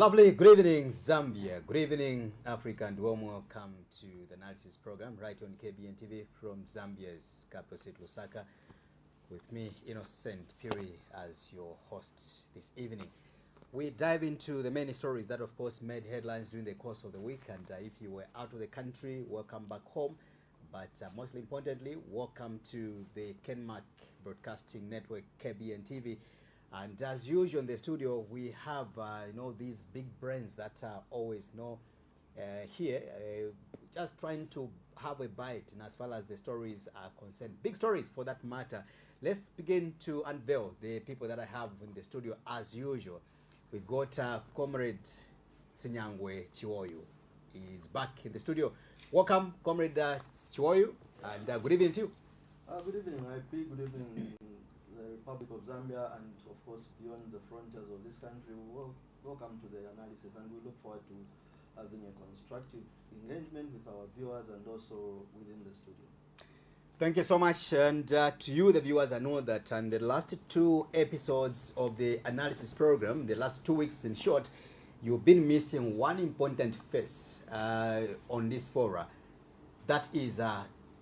Lovely. Good evening, Zambia. Good evening, Africa, and warm welcome to the analysis program right on KBN TV from Zambia's capital city, Lusaka, with me, Innocent Piri, as your host this evening. We dive into the many stories that, of course, made headlines during the course of the week. And if you were out of the country, welcome back home. But most importantly, welcome to the Kenmark Broadcasting Network, KBN TV. And as usual in the studio, we have these big brains that are always here, just trying to have a bite. And as far as the stories are concerned, big stories for that matter. Let's begin to unveil the people that I have in the studio as usual. We've got Comrade Sinyangwe Chiwoyu. He's back in the studio. Welcome, Comrade Chiwoyu, and good evening to you. Good evening, IP. Good evening, the Republic of Zambia, and of course beyond the frontiers of this country. Welcome to the analysis, and we look forward to having a constructive engagement with our viewers and also within the studio. Thank you so much, and to you, the viewers, I know that in the last two episodes of the analysis program, the last 2 weeks in short, you've been missing one important face on this fora. That is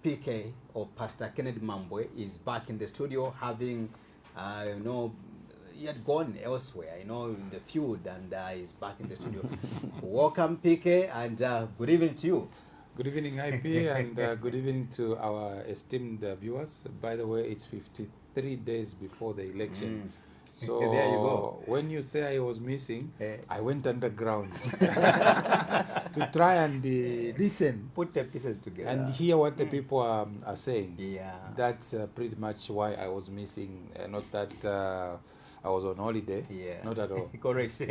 PK, or Pastor Kennedy Mambwe, is back in the studio, having, he had gone elsewhere, in the field, and he's back in the studio. Welcome, PK, and good evening to you. Good evening, IP, and good evening to our esteemed viewers. By the way, it's 53 days before the election. So there you go. When you say I was missing, I went underground to try and listen, put the pieces together, and hear what the people are saying. Yeah, that's pretty much why I was missing. Not that I was on holiday. Yeah, not at all. Correct.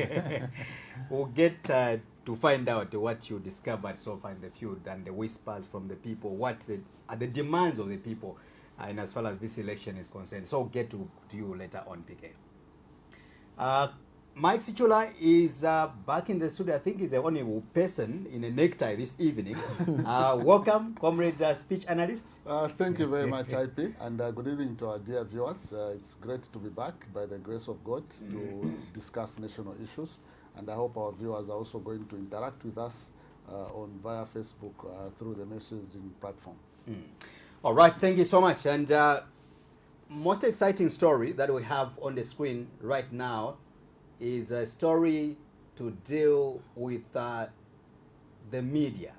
We'll get to find out what you discovered so far in the field and the whispers from the people, what are the demands of the people, and as far as this election is concerned. So we'll get to you later on, PK. Mike Sichula is back in the studio. I think he's the only person in a necktie this evening. Welcome, Comrade Speech Analyst. Thank you very much, IP, and good evening to our dear viewers. It's great to be back, by the grace of God, to discuss national issues. And I hope our viewers are also going to interact with us via Facebook through the messaging platform. All right, thank you so much. And most exciting story that we have on the screen right now is a story to deal with the media.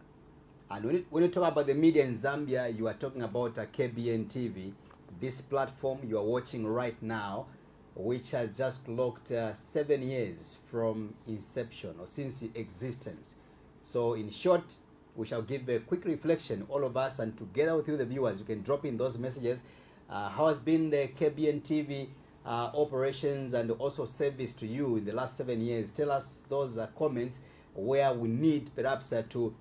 And when you talk about the media in Zambia, you are talking about KBN TV, this platform you are watching right now, which has just clocked 7 years from inception, or since its existence. So in short, we shall give a quick reflection, all of us, and together with you, the viewers, you can drop in those messages. How has been the KBN TV operations and also service to you in the last 7 years? Tell us those comments where we need perhaps to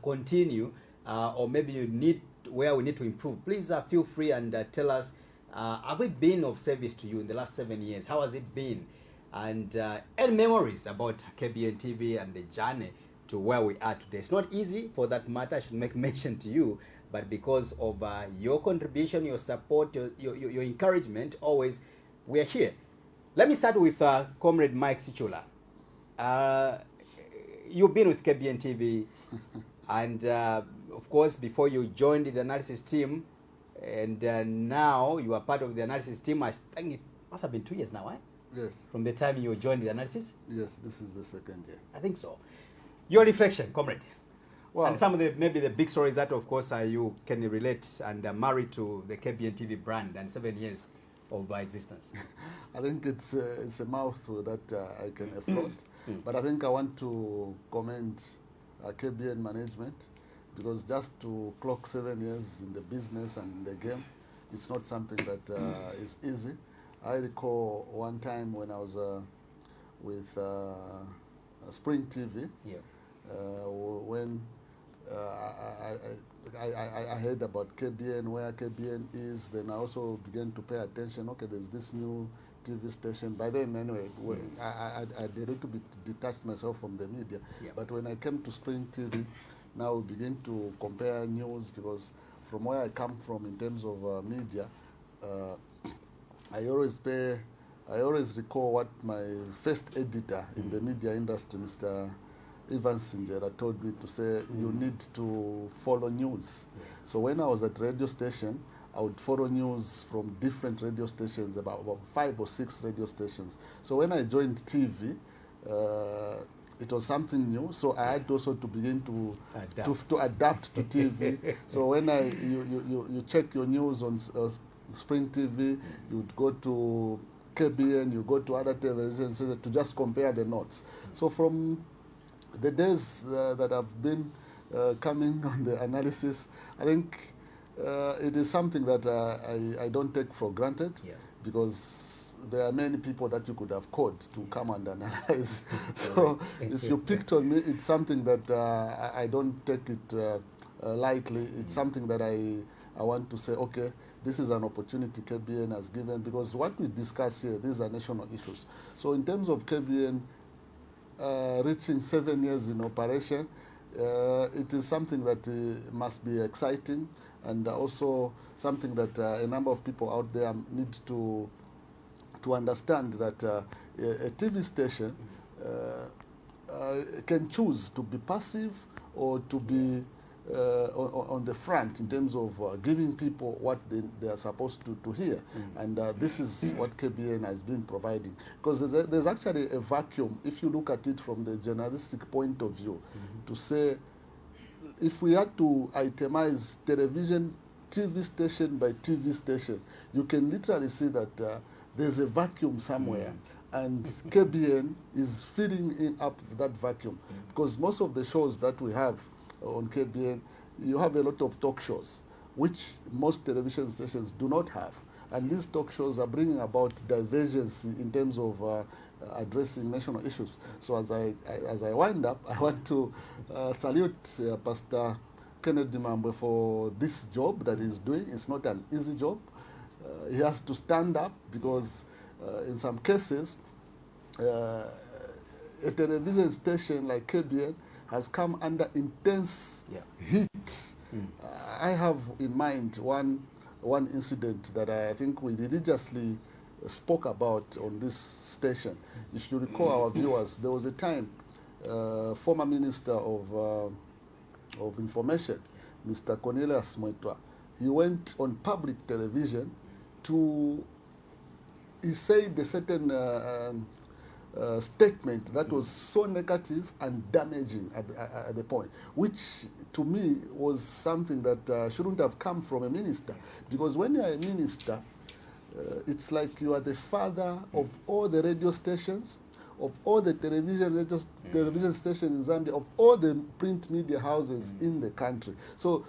continue, or maybe you need where we need to improve. Please feel free and tell us, have we been of service to you in the last 7 years? How has it been? And memories about KBN TV and the journey to where we are today. It's not easy, for that matter. I should make mention to you, but because of your contribution, your support, your encouragement, always, we are here. Let me start with Comrade Mike Sichula. You've been with KBN TV, and of course, before you joined the analysis team, and now you are part of the analysis team. I think it must have been 2 years now, eh? Yes. From the time you joined the analysis? Yes, this is the second year. I think so. Your reflection, Comrade. Well, and some of maybe the big stories that, of course, you can relate and marry to the KBN TV brand and 7 years of existence. I think it's a mouthful that I can afford. But I think I want to commend KBN management, because just to clock 7 years in the business and in the game, it's not something that is easy. I recall one time when I was with Spring TV, when I heard about KBN, where KBN is, then I also began to pay attention. Okay, there's this new TV station. By then, anyway, I did a little bit detached myself from the media. But when I came to Spring TV, now we begin to compare news, because from where I come from in terms of media, I always pay I always recall what my first editor in the media industry, Mr. Ivan Singera, told me to say, you need to follow news. So when I was at radio station, I would follow news from different radio stations, about 5 or 6 radio stations. So when I joined TV, it was something new, so I had also to begin to adapt to TV. So when you check your news on Spring TV, you'd go to KBN, you go to other televisions to just compare the notes. So from the days that I've been coming on the analysis, I think it is something that I don't take for granted, because there are many people that you could have called to come and analyze. So if you picked on me, it's something that I don't take it lightly. It's something that I want to say, okay, this is an opportunity KBN has given, because what we discuss here, these are national issues. So in terms of KBN reaching 7 years in operation, it is something that must be exciting, and also something that a number of people out there need to understand, that a TV station can choose to be passive or to be on the front in terms of giving people what they are supposed to hear. And this is what KBN has been providing. Because there's actually a vacuum, if you look at it from the journalistic point of view, to say, if we had to itemize television, TV station by TV station, you can literally see that there's a vacuum somewhere. And KBN is filling up that vacuum. Because most of the shows that we have on KBN, you have a lot of talk shows, which most television stations do not have. And these talk shows are bringing about divergency in terms of addressing national issues. So as I wind up, I want to salute Pastor Kennedy Mambwe for this job that he's doing. It's not an easy job. He has to stand up, because in some cases, a television station like KBN has come under intense heat. I have in mind one incident that I think we religiously spoke about on this station. If you recall, our viewers, there was a time former Minister of Information, Mr. Cornelius Mwetwa, he went on public television he said a certain statement that was so negative and damaging at the point, which to me was something that shouldn't have come from a minister. Because when you are a minister, it's like you are the father of all the radio stations, of all the television stations in Zambia, of all the print media houses in the country. So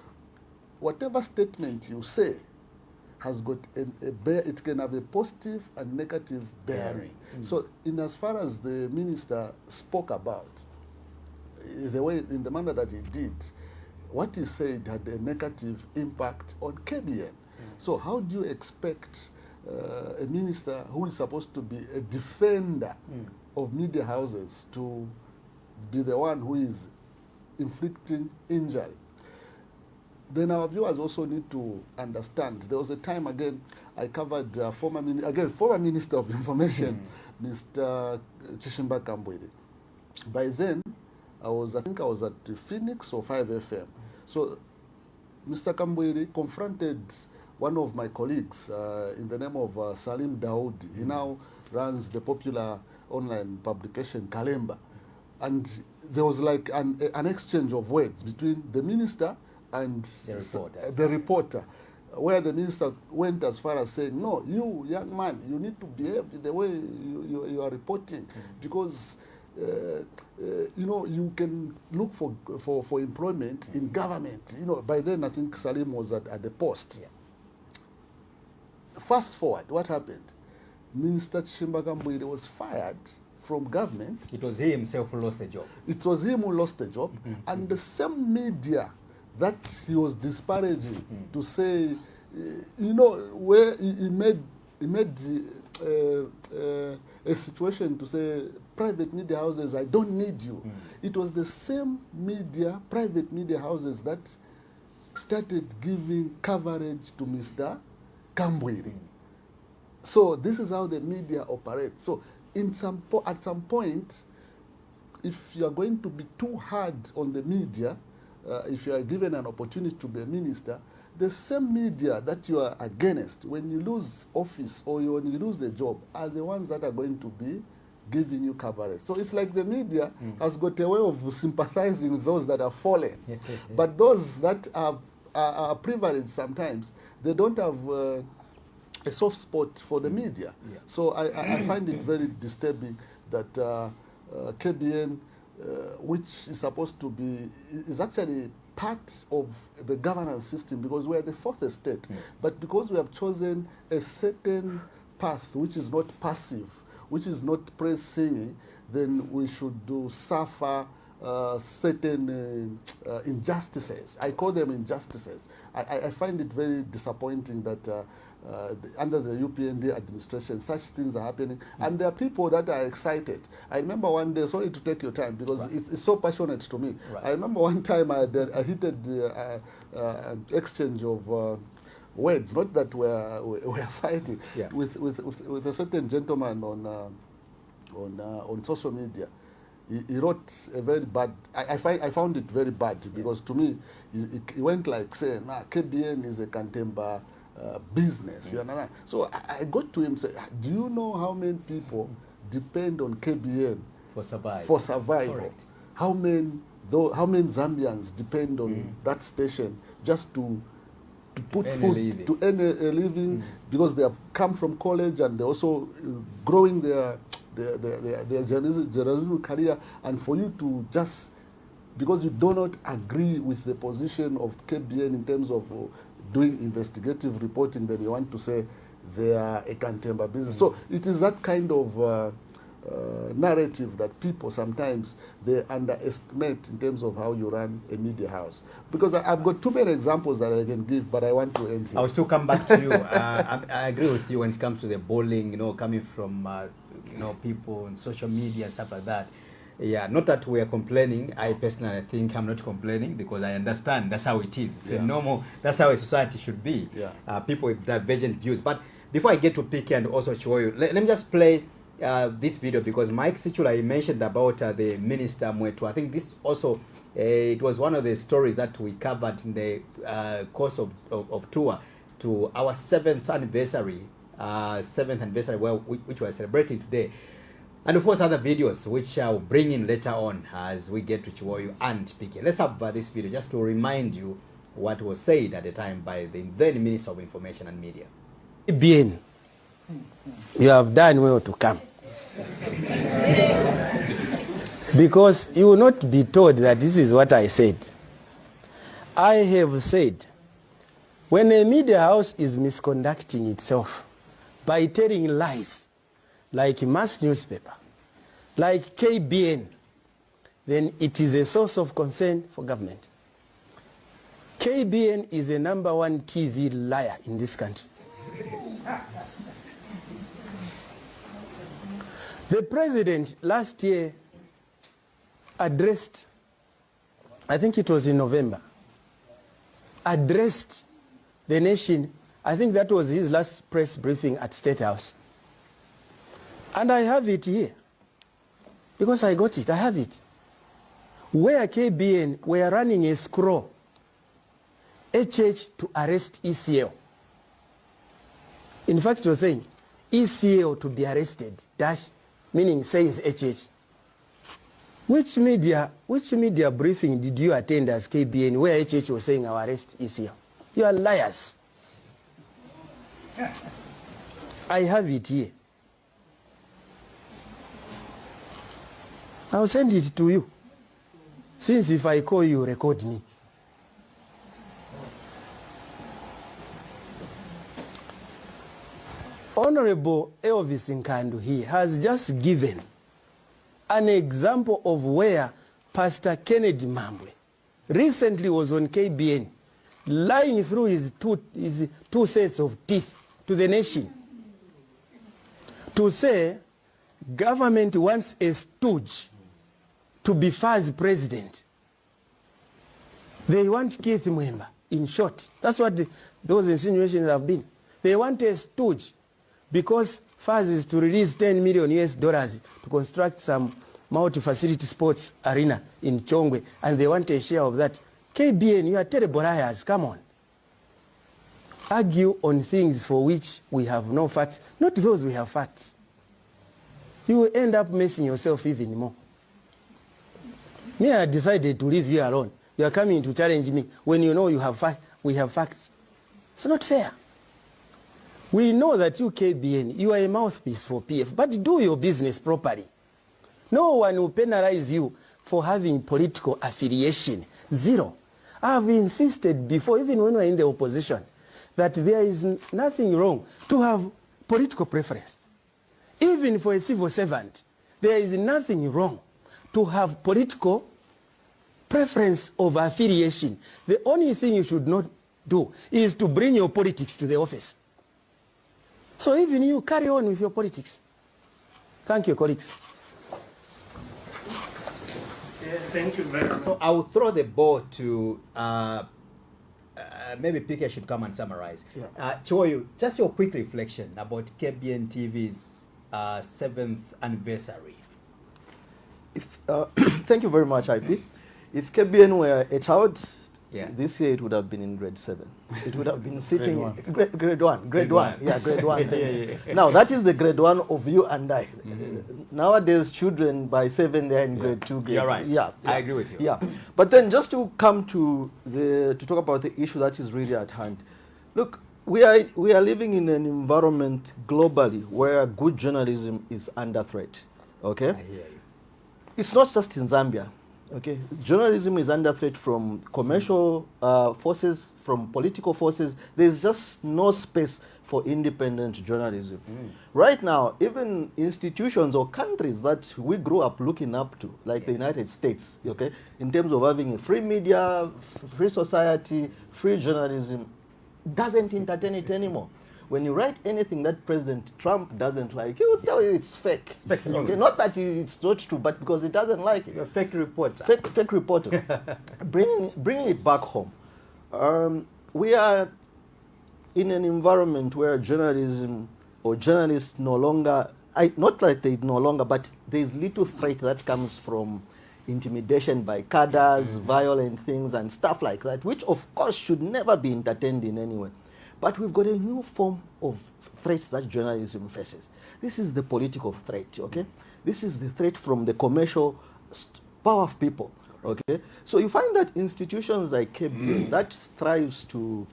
whatever statement you say has got it can have a positive and negative bearing. So in as far as the minister spoke about, in the manner that he did, what he said had a negative impact on KBN. So how do you expect a minister who is supposed to be a defender of media houses to be the one who is inflicting injury? Then our viewers also need to understand. There was a time, again, I covered former Minister of Information, Mr. Chishimba Kambwede. By then, I think I was at Phoenix or 5FM. So Mr. Kambwede confronted one of my colleagues in the name of Salim Daoudi. He now runs the popular online publication Kalemba. And there was like an exchange of words between the minister and the reporter, where the minister went as far as saying, no, you, young man, you need to behave the way you are reporting, because you can look for employment in government. By then I think Salim was at the post. Fast forward, what happened? Minister Chishimba Kambwede was fired from government. It was he himself who lost the job. It was him who lost the job. And the same media that he was disparaging to say, where he made a situation to say, private media houses, I don't need you. It was the same private media houses that started giving coverage to Mr. Kambwede. So this is how the media operates. So at some point, if you are going to be too hard on the media, if you are given an opportunity to be a minister, the same media that you are against, when you lose office or when you lose a job, are the ones that are going to be giving you coverage. So it's like the media has got a way of sympathizing with those that are fallen. But those that are privileged sometimes, they don't have a soft spot for the media. So I find it very disturbing that KBN, which is supposed to be, is actually part of the governance system, because we are the fourth estate. But because we have chosen a certain path which is not passive, which is not praise singing, then we should suffer certain injustices. I call them injustices. I find it very disappointing that under the UPND administration, such things are happening. And there are people that are excited. I remember one day, sorry to take your time, because it's so passionate to me. I remember one time I heated an exchange of words, not that we're fighting, with a certain gentleman on social media. He wrote a very bad, I found it very bad, because to me, it went like saying, KBN is a Kantemba business. You understand? So I got to him and said, do you know how many people depend on KBN for survival? For survival. Correct. How many Zambians depend on that station just to put food, to earn a living, because they have come from college and they're also growing their journalism career, and for you to just, because you do not agree with the position of KBN in terms of doing investigative reporting, then you want to say they are a Kantemba business. So it is that kind of narrative that people sometimes they underestimate in terms of how you run a media house. Because I've got too many examples that I can give, but I want to end here. I will still come back to you. I agree with you when it comes to the bullying, coming from people on social media and stuff like that. Yeah, not that we are complaining. I personally think I'm not complaining, because I understand that's how it is. It's a normal, that's how a society should be. People with divergent views. But before I get to Pique and also show you, let me just play this video, because Mike Sichula mentioned about the Minister Mwetu. I think this also, it was one of the stories that we covered in the course of tour to our 7th anniversary, which we are celebrating today. And of course, other videos which I'll bring in later on as we get to Chiwoyu and Pique. Let's have this video just to remind you what was said at the time by the then Minister of Information and Media. KBN, you have done well to come. Because you will not be told that this is what I said. I have said, when a media house is misconducting itself by telling lies, like mass newspaper, like KBN, then it is a source of concern for government. KBN is the #1 TV liar in this country. The president last year addressed, I think it was in November, addressed the nation. I think that was his last press briefing at State House. And I have it here, because I got it, I have it. Where KBN were running a scroll, HH to arrest ECL. In fact, it was saying, ECL to be arrested, dash, meaning says HH. Which media briefing did you attend as KBN where HH was saying our arrest ECL? You are liars. I have it here. I'll send it to you. Since if I call you, record me. Honorable Elvis Nkandu here has just given an example of where Pastor Kennedy Mambwe recently was on KBN, lying through his two sets of teeth to the nation to say government wants a stooge to be first president. They want Keith Mwemba, in short. That's what those insinuations have been. They want a stooge because FAS is to release $10 million to construct some multi-facility sports arena in Chongwe, and they want a share of that. KBN, you are terrible liars. Come on. Argue on things for which we have no facts, not those we have facts. You will end up messing yourself even more. Me, I decided to leave you alone. You are coming to challenge me when you know you have we have facts. It's not fair. We know that you, KBN, you are a mouthpiece for PF, but do your business properly. No one will penalize you for having political affiliation. Zero. I have insisted before, even when we are in the opposition, that there is nothing wrong to have political preference. Even for a civil servant, there is nothing wrong to have political preference of affiliation. The only thing you should not do is to bring your politics to the office. So even you carry on with your politics. Thank you, colleagues. Thank you very much. So I will throw the ball to maybe PK should come and summarize. Chiwoyu, just your quick reflection about KBN TV's 7th anniversary. Thank you very much, IP. If KBN were a child, Yeah. this year it would have been in grade 7. It would have been sitting Grade one. grade one. Yeah, grade 1. Now that is the grade 1 of you and I. Nowadays, children by 7 they're in grade 2. Grade You're right. Yeah, I agree with you. Yeah, but then just to come to talk about the issue that is really at hand. Look, we are living in an environment globally where good journalism is under threat. Okay, I hear you. it's not just in Zambia. Okay, journalism is under threat from commercial forces, from political forces. There's just no space for independent journalism. Right now, even institutions or countries that we grew up looking up to, like the United States, okay, in terms of having a free media, free society, free journalism, doesn't entertain it anymore. When you write anything that President Trump doesn't like, he will tell you it's fake. It's fake Okay, news. not that it's not true, but because he doesn't like it. You're a fake reporter. Fake reporter. Bringing it back home. We are in an environment where journalism or journalists no longer, not like they no longer, but there's little threat that comes from intimidation by cadres, violent things and stuff like that, which of course should never be entertained in any way. But we've got a new form of threats that journalism faces. This is the political threat, okay? This is the threat from the commercial power of people, okay? So you find that institutions like KBN that strives to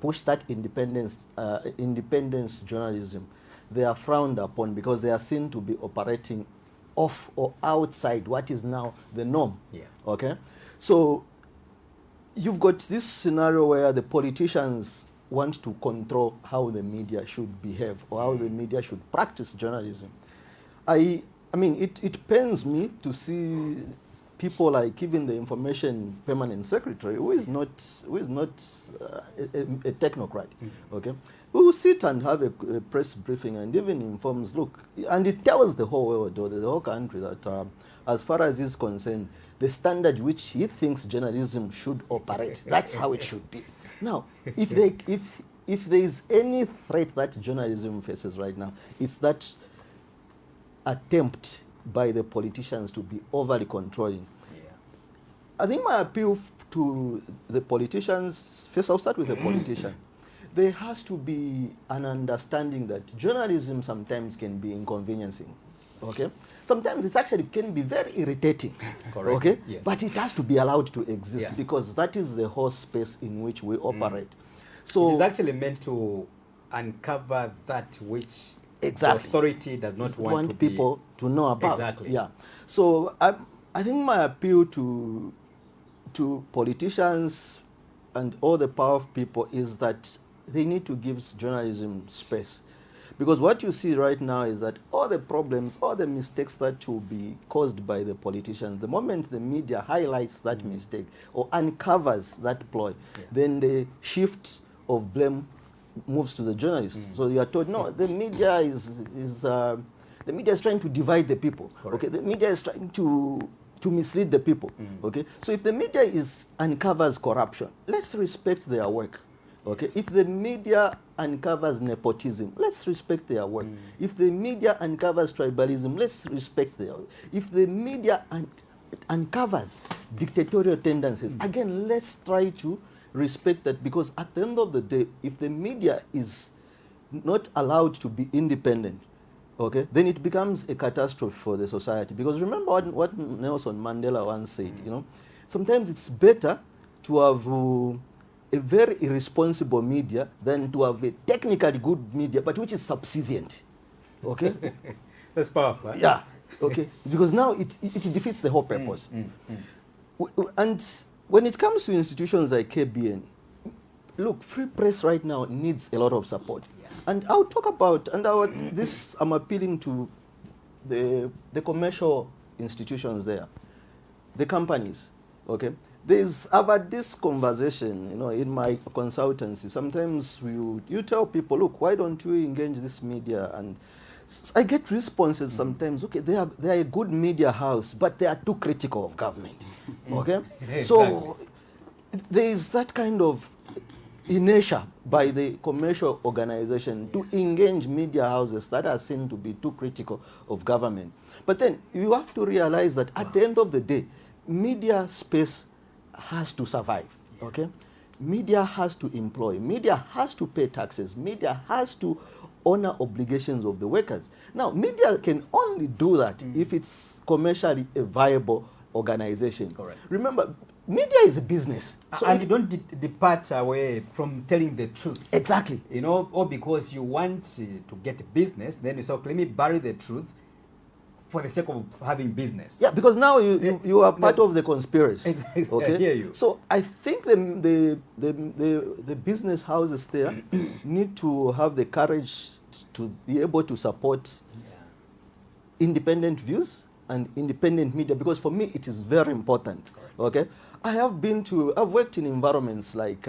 push that independence journalism, they are frowned upon because they are seen to be operating off or outside what is now the norm, okay? So you've got this scenario where the politicians want to control how the media should behave or how the media should practice journalism. I mean, it pains me to see people like even the Information Permanent Secretary, who is not a technocrat, okay, who will sit and have a press briefing and even informs, look, and it tells the whole world or the whole country that as far as he's concerned, the standard which he thinks journalism should operate, that's how it should be. Now, if there is any threat that journalism faces right now, it's that attempt by the politicians to be overly controlling. I think my appeal to the politicians, first I'll start with the politician. There has to be an understanding that journalism sometimes can be inconveniencing. Okay? Sometimes it actually can be very irritating. Correct. Okay? Yes. But it has to be allowed to exist Yeah. because that is the whole space in which we operate. So it is actually meant to uncover that which Exactly. the authority does not want to people to know about. Exactly. Yeah. So I think my appeal to politicians and all the powerful people is that they need to give journalism space. Because what you see right now is that all the problems, all the mistakes that will be caused by the politicians, the moment the media highlights that mistake or uncovers that ploy, then the shift of blame moves to the journalists. So you are told, no, the media is trying to divide the people. Correct. Okay, the media is trying to mislead the people. Okay, so if the media uncovers corruption, let's respect their work. Okay, if the media uncovers nepotism, let's respect their work. If the media uncovers tribalism, let's respect their work. If the media uncovers dictatorial tendencies, again, let's try to respect that, because at the end of the day, if the media is not allowed to be independent, okay, then it becomes a catastrophe for the society. Because remember what Nelson Mandela once said, you know, sometimes it's better to have a very irresponsible media than to have a technically good media, but which is subservient. Okay? That's powerful. Yeah. Okay. Because now it defeats the whole purpose. And when it comes to institutions like KBN, look, free press right now needs a lot of support. Yeah. And I'll talk about, and this I'm appealing to the commercial institutions there, the companies. Okay? I've had this conversation, you know, in my consultancy. Sometimes you tell people, look, why don't you engage this media? And I get responses sometimes, okay, they are a good media house, but they are too critical of government. Okay? Exactly. So there is that kind of inertia by the commercial organization to engage media houses that are seen to be too critical of government. But then you have to realize that at the end of the day, media space has to survive, okay? Media has to employ, media has to pay taxes, media has to honor obligations of the workers. Now, media can only do that if it's commercially a viable organization. Correct. Remember, media is a business. So and you don't depart away from telling the truth. Exactly. You know, or because you want to get business, then you say, okay, let me bury the truth for the sake of having business. Yeah, because now you are part of the conspiracy. Exactly. Okay. I hear you. So I think the business houses there need to have the courage to be able to support independent views and independent media, because for me it is very important. Correct. Okay. I've worked in environments like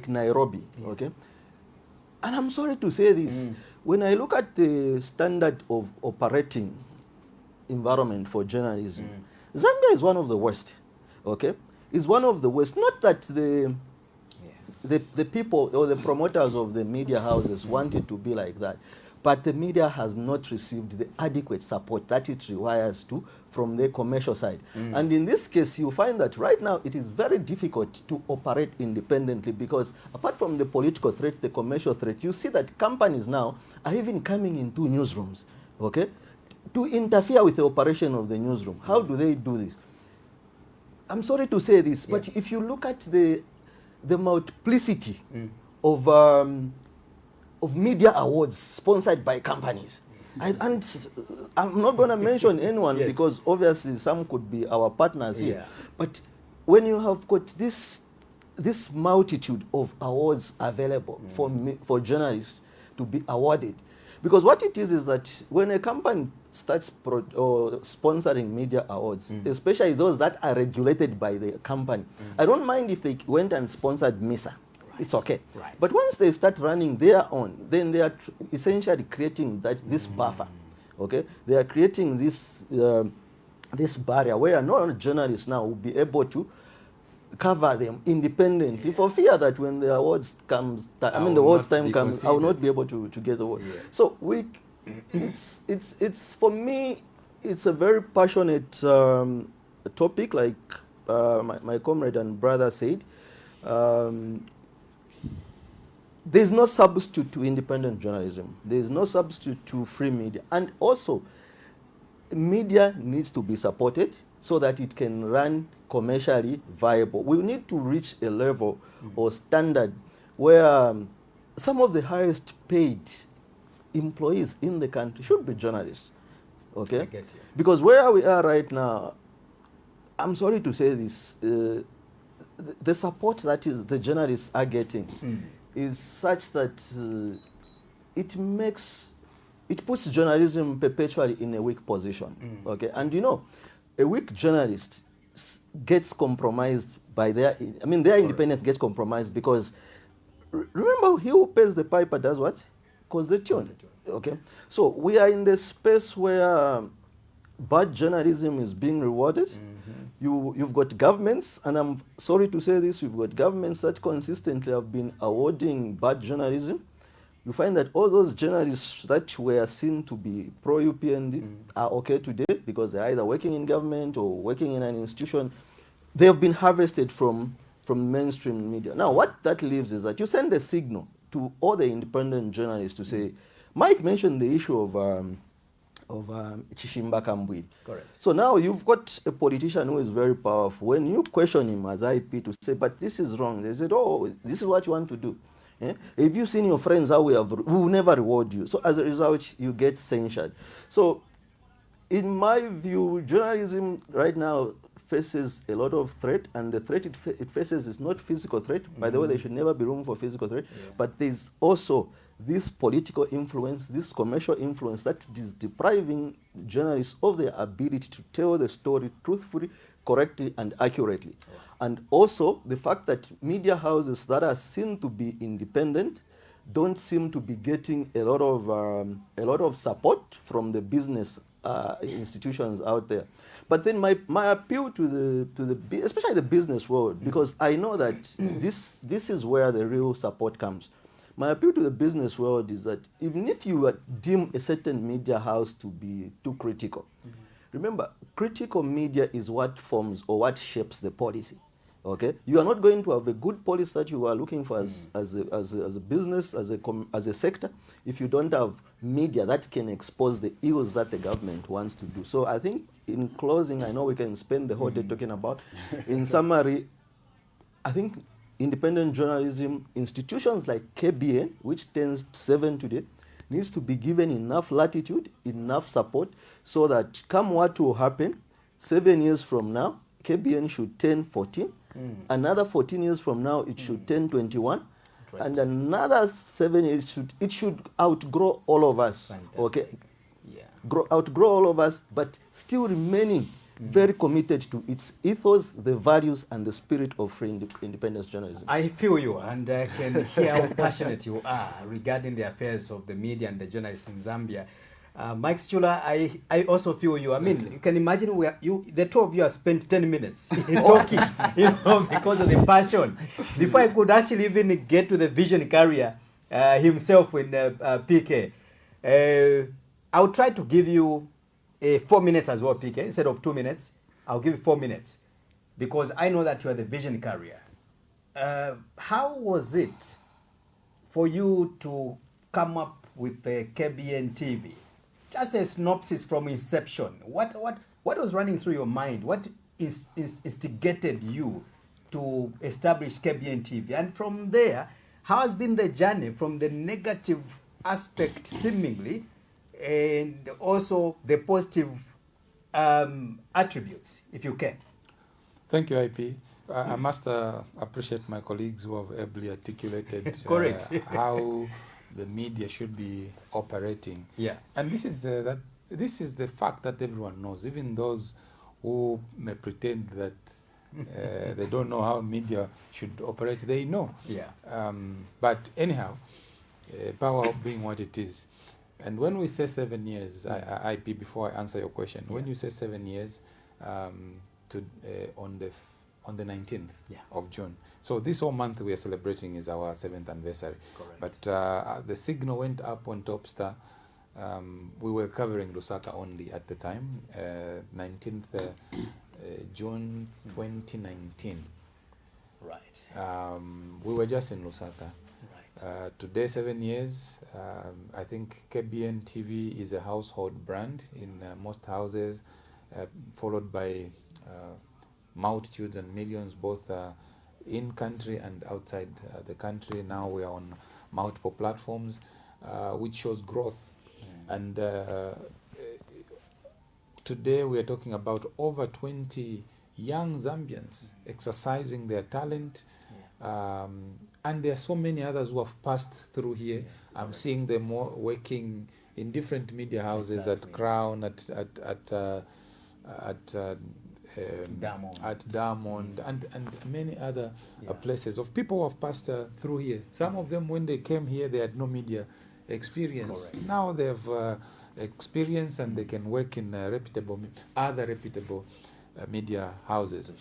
Nairobi. Okay. And I'm sorry to say this, when I look at the standard of operating environment for journalism, Zambia is one of the worst. Okay, it's one of the worst. Not that the people or the promoters of the media houses want it to be like that, but the media has not received the adequate support that it requires to from the commercial side. And in this case, you find that right now it is very difficult to operate independently, because apart from the political threat, the commercial threat, you see that companies now are even coming into newsrooms, okay, to interfere with the operation of the newsroom. How do they do this? I'm sorry to say this, but if you look at the multiplicity of media awards sponsored by companies, and I'm not going to mention anyone because obviously some could be our partners here. But when you have got this multitude of awards available for journalists to be awarded, because what it is that when a company starts sponsoring media awards, especially those that are regulated by the company, I don't mind if they went and sponsored MISA. Right. It's okay. Right. But once they start running their own, then they are essentially creating this buffer. Okay, they are creating this barrier where no journalists now will be able to cover them independently for fear that when the awards comes, the awards time comes, I will not be able to get the award. So it's for me, it's a very passionate topic, like my comrade and brother said. There's no substitute to independent journalism. There's no substitute to free media. And also, media needs to be supported so that it can run commercially viable. We need to reach a level or standard where some of the highest paid employees in the country should be journalists. Okay? I get you. Because where we are right now, I'm sorry to say this, the support that the journalists are getting is such that it puts journalism perpetually in a weak position. Okay? And you know, a weak journalist gets compromised by their independence gets compromised because remember, he who pays the piper does what? Calls the tune. Okay? So we are in the space where bad journalism is being rewarded You've got governments, and I'm sorry to say this, you've got governments that consistently have been awarding bad journalism. You find that all those journalists that were seen to be pro-UPND are okay today because they're either working in government or working in an institution. They have been harvested from mainstream media. Now, what that leaves is that you send a signal to all the independent journalists to say, Mike mentioned the issue of Chishimba Kambwi. Correct. So now you've got a politician who is very powerful. When you question him as IP to say, but this is wrong, they said, oh, this is what you want to do. Eh? If you've seen your friends how we will never reward you. So as a result, you get censured. So in my view, journalism right now faces a lot of threat, and the threat it faces is not physical threat. By the way, there should never be room for physical threat, but there's also this political influence, this commercial influence that is depriving journalists of their ability to tell the story truthfully, correctly, and accurately. And also the fact that media houses that are seen to be independent don't seem to be getting a lot of support from the business institutions out there. But then my appeal to the especially the business world, because I know that this is where the real support comes. My appeal to the business world is that even if you deem a certain media house to be too critical, remember, critical media is what forms or what shapes the policy. Okay, you are not going to have a good policy that you are looking for as a business, as a sector, if you don't have media that can expose the ills that the government wants to do. So I think, in closing, I know we can spend the whole day talking about. In summary, I think independent journalism, institutions like KBN, which turns 7 today, needs to be given enough latitude, enough support, so that come what will happen, 7 years from now, KBN should turn 14. Another 14 years from now, it should turn 21. And another 7 years, it should outgrow all of us. Fantastic. Okay? Yeah. Outgrow all of us, but still remaining very committed to its ethos, the values, and the spirit of free independence journalism. I feel you, and I can hear how passionate you are regarding the affairs of the media and the journalists in Zambia. Mike Schula, I also feel you. I mean, you can imagine the two of you have spent 10 minutes talking, because of the passion. Before I could actually even get to the vision carrier himself with PK, I'll try to give you 4 minutes as well, PK. Instead of 2 minutes, I'll give you 4 minutes, because I know that you are the vision carrier. How was it for you to come up with the KBN TV? Just a synopsis from inception. What was running through your mind? What instigated you to establish KBN TV? And from there, how has been the journey from the negative aspect, seemingly, and also the positive attributes, if you can? Thank you, IP. I must appreciate my colleagues who have ably articulated how the media should be operating. Yeah. And this is the fact that everyone knows, even those who may pretend that they don't know how media should operate, they know. Yeah. But anyhow, power being what it is. And when we say 7 years, IP, before I answer your question, when you say 7 years, on the 19th of June. So this whole month we are celebrating is our 7th anniversary. Correct. But the signal went up on Topstar. We were covering Lusaka only at the time, 19th June 2019. Right. We were just in Lusaka. Right. Today, 7 years, I think KBN TV is a household brand in most houses, followed by multitudes and millions, both in country and outside the country. Now we are on multiple platforms, which shows growth. And today we are talking about over 20 young Zambians exercising their talent. And there are so many others who have passed through here. I'm seeing them working in different media houses, at Crown, at Diamond, and many other places, of people who have passed through here. Some of them, when they came here, they had no media experience. Correct. Now they have experience, and they can work in other reputable media houses.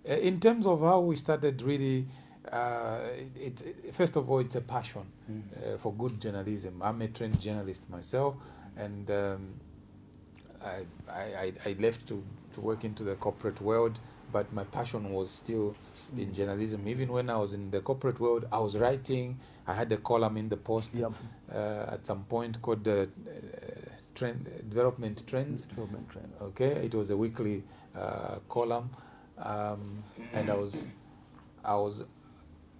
In terms of how we started, really, first of all, it's a passion for good journalism. I'm a trained journalist myself, and I left to work into the corporate world, but my passion was still in journalism. Even when I was in the corporate world, I was writing. I had a column in the Post at some point called Development Trends. Okay, it was a weekly column, and I was,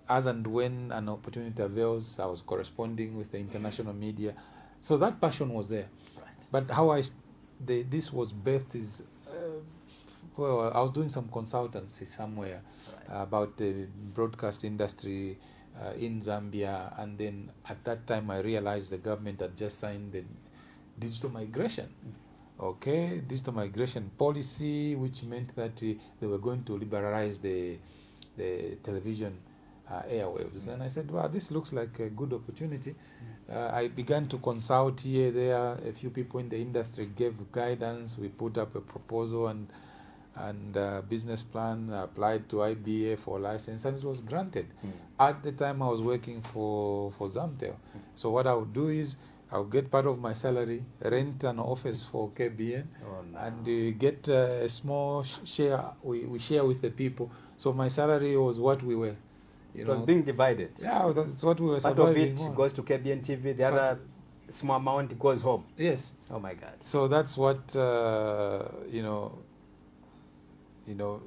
as and when an opportunity avails, I was corresponding with the international media. So that passion was there. Right. But how this was birthed is, well, I was doing some consultancy somewhere about the broadcast industry in Zambia, and then at that time I realized the government had just signed the digital migration. Okay, digital migration policy, which meant that they were going to liberalize the television airwaves. And I said, wow, this looks like a good opportunity. I began to consult here, there. A few people in the industry gave guidance. We put up a proposal and business plan, applied to IBA for license, and it was granted. At the time, I was working for Zamtel. So what I would do is, I'll get part of my salary, rent an office for KBN, and get a small share. We share with the people. So my salary was what we were, it was being divided. Yeah, that's what we were Part of surviving it on. goes to KBN TV, the other small amount goes home. Yes. Oh my God. So that's what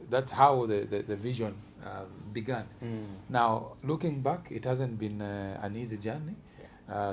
that's how the vision began. Now, looking back, it hasn't been an easy journey.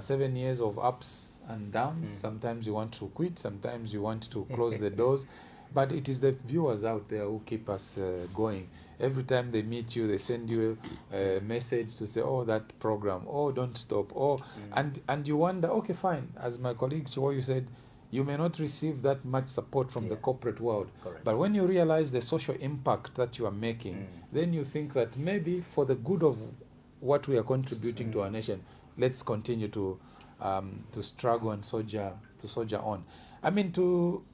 7 years of ups and downs. Sometimes you want to quit, sometimes you want to close the doors, but it is the viewers out there who keep us going. Every time they meet you, they send you a message to say, oh, that program, oh, don't stop, oh, and you wonder, okay, fine, as my colleague Chiwoyu said, you may not receive that much support from the corporate world. Correct. But when you realize the social impact that you are making, then you think that maybe for the good of what we are contributing to our nation, let's continue to struggle and soldier on. I mean, to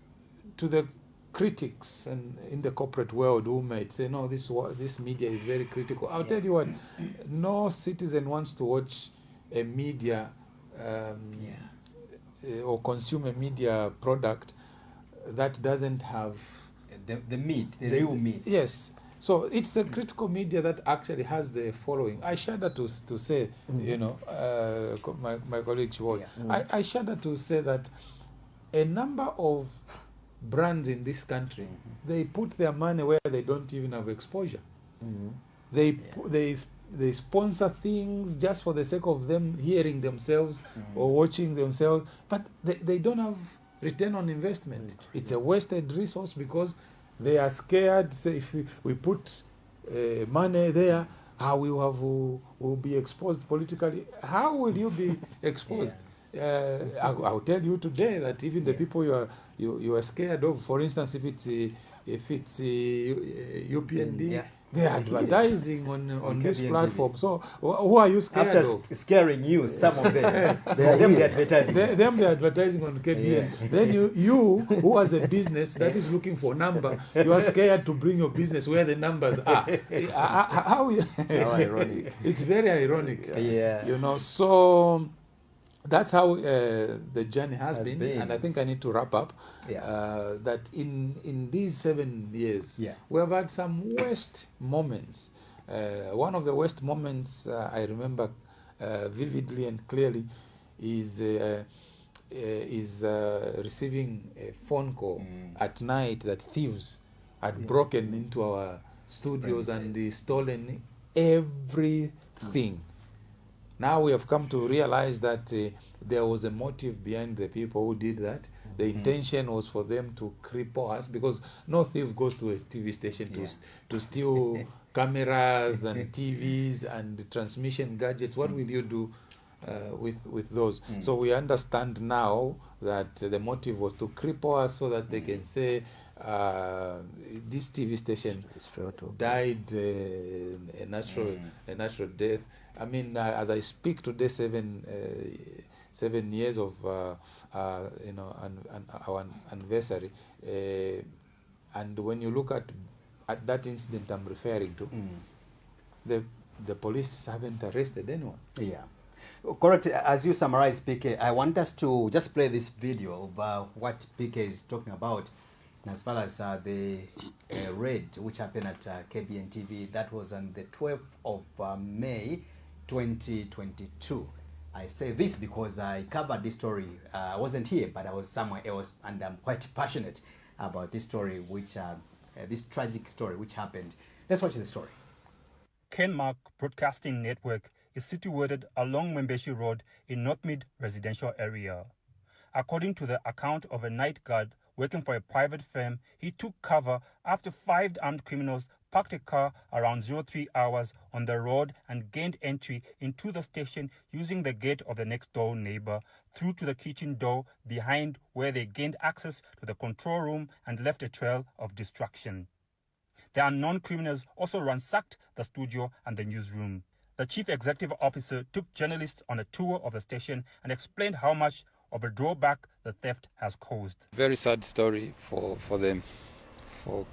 the critics and in the corporate world who might say, no, this media is very critical. I'll tell you what, no citizen wants to watch a media or consume a media product that doesn't have the meat, the real meat. Yes. So it's the critical media that actually has the following. I shudder to say, my colleague Chiwoyu, I shudder to say that a number of brands in this country, they put their money where they don't even have exposure. They sponsor things just for the sake of them hearing themselves or watching themselves, but they don't have return on investment. It's a wasted resource because they are scared. Say, if we put money there, will be exposed politically. How will you be exposed? I'll tell you today that even the people you are scared of, for instance, if it's UPND, they're advertising on this platform. TV. So who are you scared of? After scaring you, some of them, they're advertising. They're advertising on KBN. Then you who has a business that is looking for a number, you are scared to bring your business where the numbers are. How ironic. It's very ironic. So that's how the journey has been, and I think I need to wrap up. That in these 7 years, we have had some worst moments. One of the worst moments I remember vividly and clearly is receiving a phone call at night that thieves had broken into our studios and stolen everything. Now we have come to realize that there was a motive behind the people who did that. The intention was for them to cripple us, because no thief goes to a TV station to steal cameras and TVs and transmission gadgets. What will you do with those? So we understand now that the motive was to cripple us so that they can say this TV station died a natural death. I mean, as I speak today, 7 years of our anniversary, And when you look at that incident I'm referring to, the police haven't arrested anyone. Yeah. Correct. As you summarize, PK, I want us to just play this video of what PK is talking about as far as the raid which happened at KBN TV. That was on the 12th of May 2022. I say this because I covered this story. I wasn't here, but I was somewhere else, and I'm quite passionate about this story, which this tragic story which happened. Let's watch the story. Kenmark Broadcasting Network is situated along Mwembeshi Road in North Mid residential area. According to the account of a night guard working for a private firm, he took cover after 5 armed criminals parked a car around 03 hours on the road and gained entry into the station using the gate of the next door neighbor through to the kitchen door behind, where they gained access to the control room and left a trail of destruction. The unknown criminals also ransacked the studio and the newsroom. The chief executive officer took journalists on a tour of the station and explained how much of a drawback the theft has caused. Very sad story for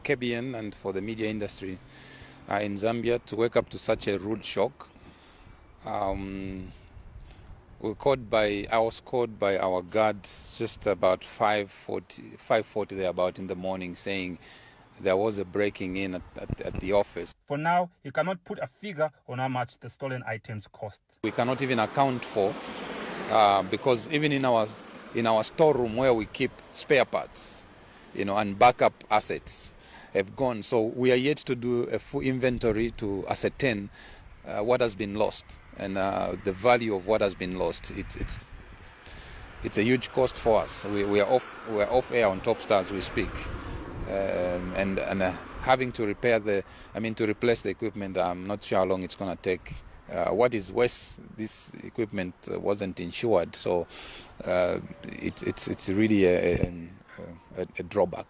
KBN and for the media industry in Zambia to wake up to such a rude shock. I was called by our guards just about 5:40 thereabout in the morning, saying there was a breaking in at the office. For now, he cannot put a figure on how much the stolen items cost. We cannot even account for, because even in our storeroom where we keep spare parts, and backup assets have gone. So we are yet to do a full inventory to ascertain what has been lost and the value of what has been lost. It's a huge cost for us. We are off air on Top Stars, we speak. And having to to replace the equipment, I'm not sure how long it's going to take. What is worse, this equipment wasn't insured, so it's really a drawback.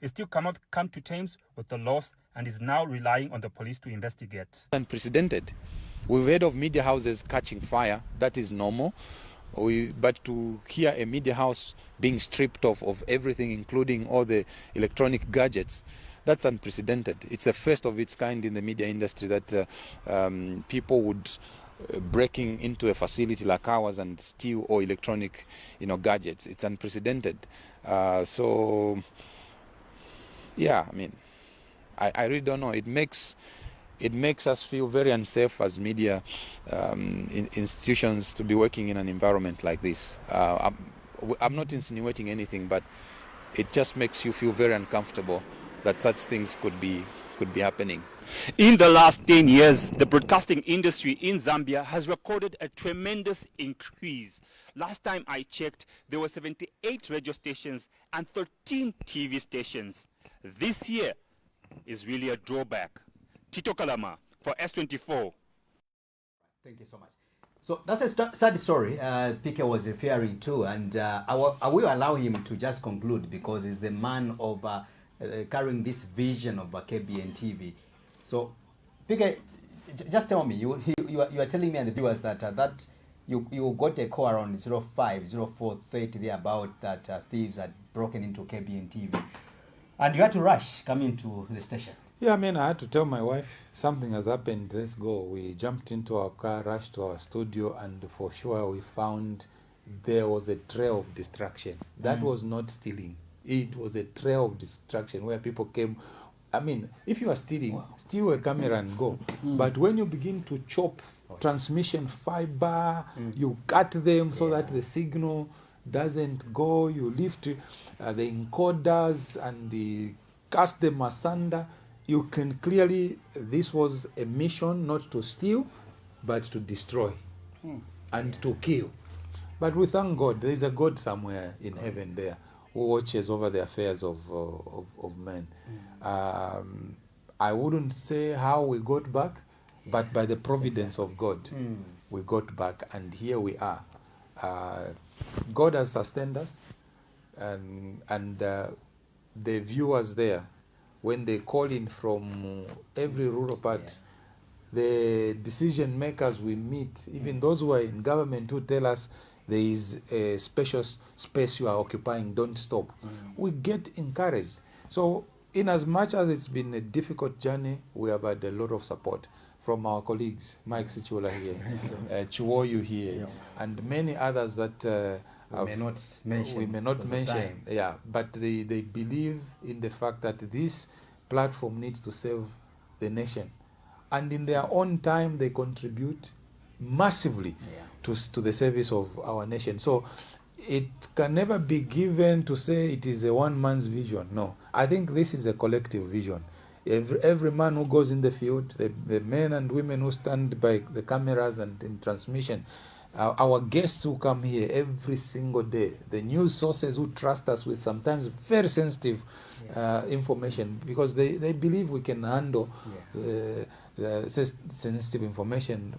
He still cannot come to terms with the loss and is now relying on the police to investigate. Unprecedented. We've heard of media houses catching fire. That is normal. But to hear a media house being stripped of everything, including all the electronic gadgets, that's unprecedented. It's the first of its kind in the media industry that people would breaking into a facility like ours and steal all electronic, gadgets. It's unprecedented. So, yeah, I really don't know. It makes us feel very unsafe as media institutions to be working in an environment like this. I'm not insinuating anything, but it just makes you feel very uncomfortable that such things could be happening. In the last 10 years, the broadcasting industry in Zambia has recorded a tremendous increase. Last time I checked, there were 78 radio stations and 13 TV stations. This year is really a drawback. Tito Kalama for S24. Thank you so much. So that's a sad story PK was referring to, and I will allow him to just conclude because he's the man of carrying this vision of KBN TV. So, PK, just tell me, you are telling me and the viewers that you got a call around 04:30 there about that thieves had broken into KBN TV, and you had to rush coming to the station. Yeah, I had to tell my wife something has happened. Let's go. We jumped into our car, rushed to our studio, and for sure we found there was a trail of destruction. That was not stealing. It was a trail of destruction where people came. If you are stealing, steal a camera and go. But when you begin to chop transmission fiber, you cut them so that the signal doesn't go. You lift the encoders and cast them asunder. You can clearly, this was a mission not to steal, but to destroy and to kill. But we thank God, there is a God somewhere in heaven there who watches over the affairs of men. I wouldn't say how we got back, but by the providence of God, we got back, and here we are. God has sustained us, and the viewers there, when they call in from every rural part, the decision makers we meet, even those who are in government who tell us there is a special space you are occupying, don't stop. We get encouraged. So in as much as it's been a difficult journey, we have had a lot of support from our colleagues, Mike Sichula here, Chiwoyu here, and many others that we may not mention. Yeah, but they believe in the fact that this platform needs to serve the nation. And in their own time, they contribute massively to the service of our nation. So it can never be given to say it is a one man's vision. No, I think this is a collective vision. Every man who goes in the field, the men and women who stand by the cameras and in transmission, our guests who come here every single day, the news sources who trust us with sometimes very sensitive information, because they believe we can handle sensitive information,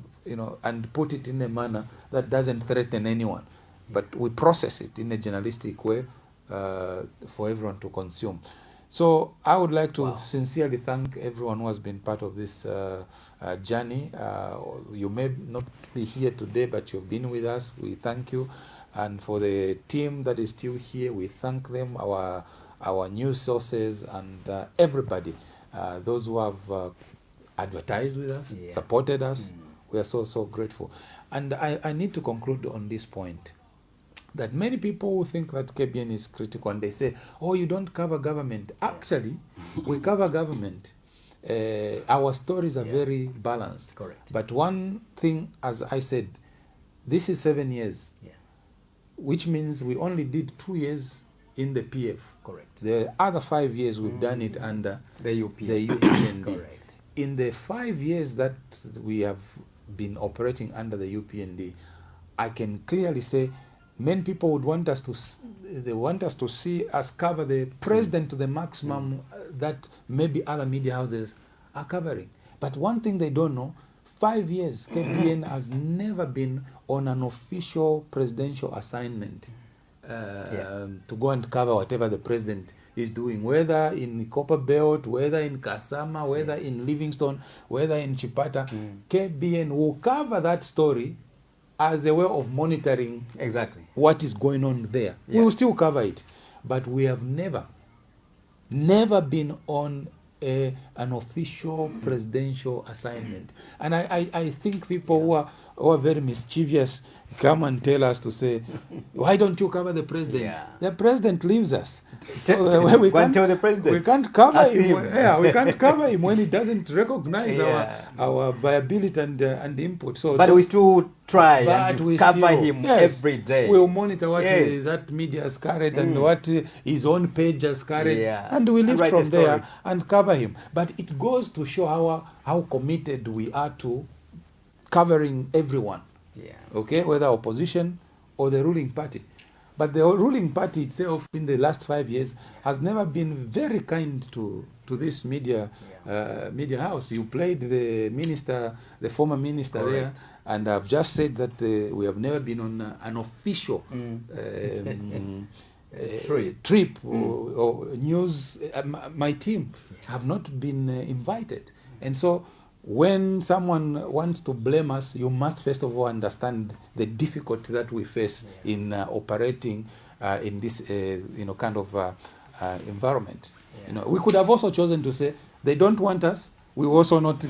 and put it in a manner that doesn't threaten anyone. But we process it in a journalistic way for everyone to consume. So I would like to sincerely thank everyone who has been part of this journey. You may not be here today, but you've been with us. We thank you. And for the team that is still here, we thank them, our news sources, and everybody, those who have advertised with us, supported us. We are so grateful. And I need to conclude on this point, that many people who think that KBN is critical, and they say, oh, you don't cover government. Actually, we cover government. Our stories are very balanced. Correct. But one thing, as I said, this is 7 years, which means we only did 2 years in the PF. Correct. The other 5 years we've done it under the UPND. Correct. In the 5 years that we have been operating under the UPND, I can clearly say many people would want us to see us cover the president to the maximum that maybe other media houses are covering. But one thing they don't know, 5 years KBN has never been on an official presidential assignment to go and cover whatever the president is doing, whether in Copper Belt, whether in Kasama, whether in Livingstone, whether in Chipata. KBN will cover that story as a way of monitoring what is going on there. We will still cover it, but we have never been on an official presidential assignment. And I think people who are very mischievous come and tell us to say, why don't you cover the president? The president leaves us. So we can't tell the president. We can't cover him. We can't cover him when he doesn't recognize our viability and input. So but we still try and cover him every day. We'll monitor what that media has carried and what his own page has carried, and we live from there and cover him. But it goes to show how committed we are to covering everyone. Okay, whether opposition or the ruling party. But the ruling party itself in the last 5 years has never been very kind to this media house. You played the former minister there, and I've just said that we have never been on an official trip or news. My team have not been invited, and so when someone wants to blame us, you must first of all understand the difficulty that we face in operating in this kind of environment. We could have also chosen to say they don't want us. We also not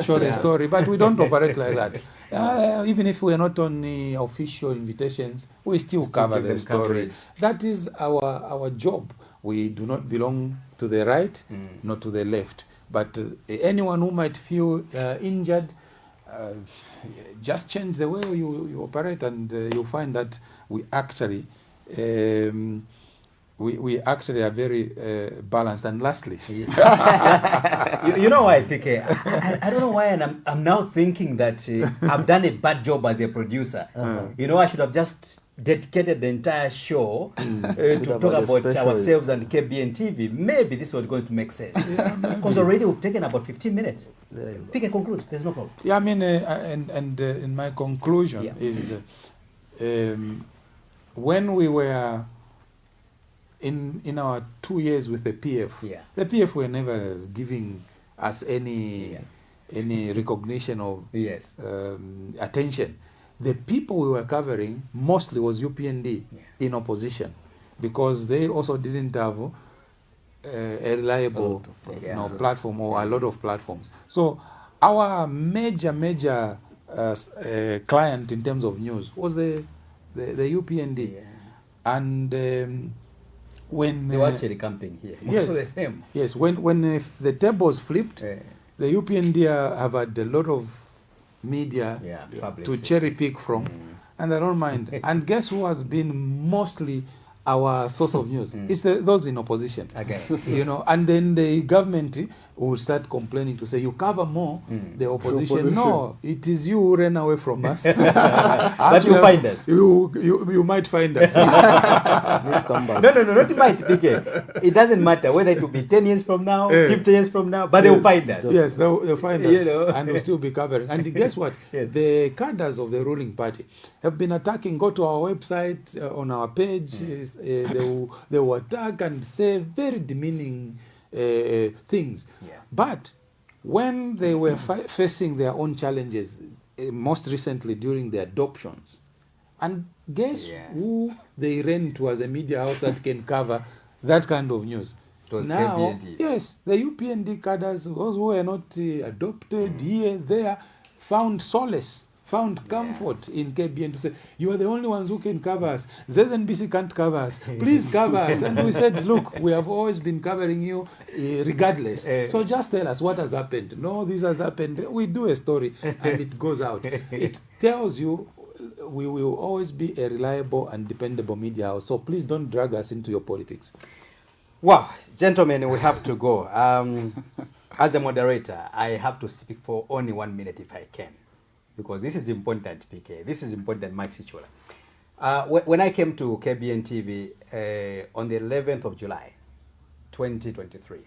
show the story, but we don't operate like that. Even if we are not on the official invitations, we still cover the story. That is our job. We do not belong to the right, not to the left. But anyone who might feel injured, just change the way you operate, and you'll find that we actually we actually are very balanced. And lastly, you know why, PK? I don't know why, and I'm now thinking that I've done a bad job as a producer. I should have just dedicated the entire show to talk about ourselves and KBN TV. Maybe this was going to make sense. Because already we've taken about 15 minutes. PK, conclude. There's no problem. Yeah, I mean, and in my conclusion is when we were in our 2 years with the PF, the PF were never giving us any recognition of attention. The people we were covering mostly was UPND in opposition, because they also didn't have a reliable Yeah. platform or a lot of platforms. So our major client in terms of news was the UPND. Yeah. And when They were actually camping here. Most of the time. yes, when the tables flipped, Yeah. the UPND have had a lot of media Yeah, to publicity. cherry pick from, and I don't mind. And guess who has been mostly our source of news? It's those in opposition. Again. You know, and then the government will start complaining to say, you cover more the opposition. No, it is you who ran away from us. But you find us. You might find us. No, not might, PK. It doesn't matter whether it will be 10 years from now, 15 years from now, but they'll find us. Yes, they'll find us, You know. and we'll still be covering. And guess what? Yes. The cadres of the ruling party have been attacking. Go to our website, on our page. They will attack and say very demeaning things. Yeah. But when they were facing their own challenges, most recently during the adoptions, and guess who they ran to as a media house that can cover that kind of news? It was Now, KBN. yes, the UPND cadres, those who were not adopted here, there, found solace, found comfort in KBN to say, you are the only ones who can cover us. ZNBC can't cover us. Please cover us. And we said, look, we have always been covering you regardless. So just tell us what has happened. No, this has happened. We do a story and it goes out. It tells you we will always be a reliable and dependable media house. So please don't drag us into your politics. Well, gentlemen, we have to go. As a moderator, I have to speak for only 1 minute if I can, because this is important, PK. This is important, Mike Sichula. When I came to KBN TV on the 11th of July, 2023,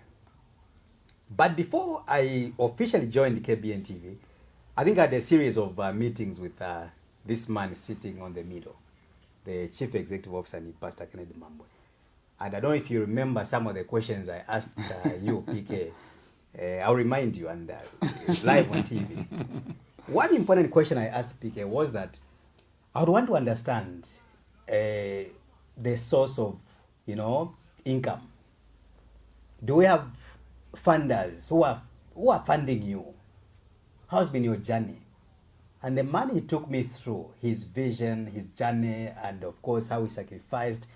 but before I officially joined KBN TV, I think I had a series of meetings with this man sitting on the middle, the Chief Executive Officer, Pastor Kennedy Mambwe. And I don't know if you remember some of the questions I asked you, PK. I'll remind you, and live on TV. One important question I asked PK was that I would want to understand the source of, income. Do we have funders who are funding you? How's been your journey? And the man he took me through, his vision, his journey, and of course how he sacrificed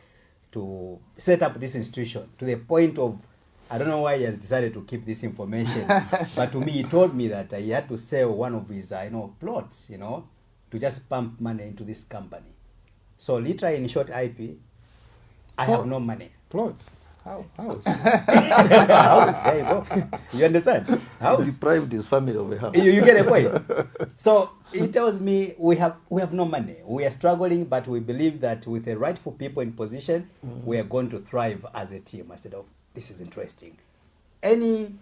to set up this institution to the point of, I don't know why he has decided to keep this information, but to me he told me that he had to sell one of his plots, to just pump money into this company. So literally, in short, IP, I have no money. Plots? House. House, there you go. You understand? House. Deprived his family of a house. You get a point. So he tells me we have no money. We are struggling, but we believe that with the rightful people in position, we are going to thrive as a team. I said, oh, this is interesting. Any,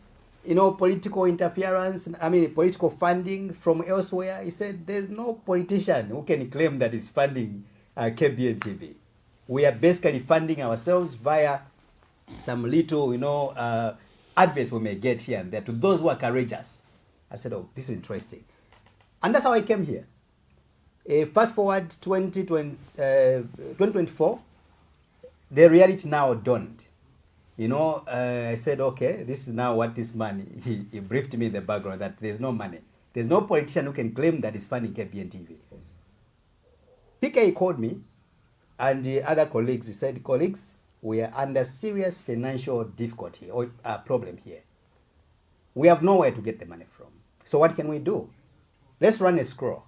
political interference, political funding from elsewhere? He said, there's no politician who can claim that he's funding KBN TV. We are basically funding ourselves via some little, adverts we may get here and there to those who are courageous. I said, oh, this is interesting. And that's how I came here. Fast forward 2024, the reality now dawned. I said, okay, this is now what this man, he briefed me in the background that there's no money. There's no politician who can claim that he's funding KBN TV. PK called me and the other colleagues, he said, colleagues, we are under serious financial difficulty or problem here. We have nowhere to get the money from. So what can we do? Let's run a scroll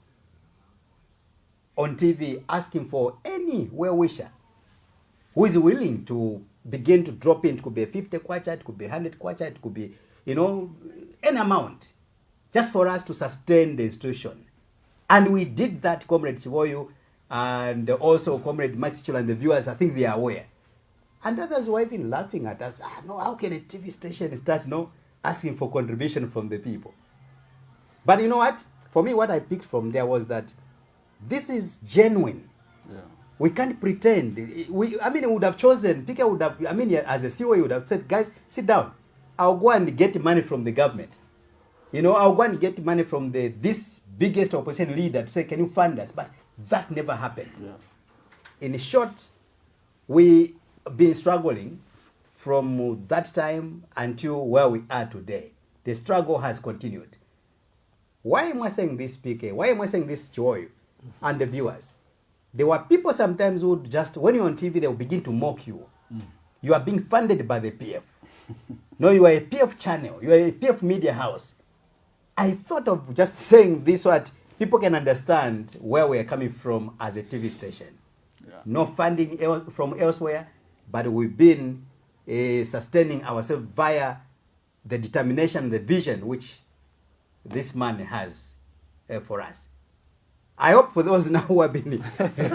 on TV asking for any well-wisher who is willing to begin to drop in. It could be a 50 kwacha, it could be 100 kwacha, it could be, any amount, just for us to sustain the institution. And we did that, Comrade Chivoyu, and also Comrade Maxichul and the viewers, I think they are aware. And others were even laughing at us. No, how can a TV station start asking for contribution from the people? But you know what? For me, what I picked from there was that this is genuine. Yeah. We can't pretend. We would have chosen, PK would have, as a CEO, you would have said, guys, sit down. I'll go and get money from the government. I'll go and get money from this biggest opposition leader to say, can you fund us? But that never happened. Yeah. In short, we been struggling from that time until where we are today. The struggle has continued. Why am I saying this, PK? Why am I saying this, Joy, and the viewers? There were people sometimes who would just, when you're on TV, they will begin to mock you. You are being funded by the PF. No, you are a PF channel. You are a PF media house. I thought of just saying this so that people can understand where we are coming from as a TV station. Yeah. No funding from elsewhere, but we've been sustaining ourselves via the determination, the vision which this man has for us. I hope for those now who have been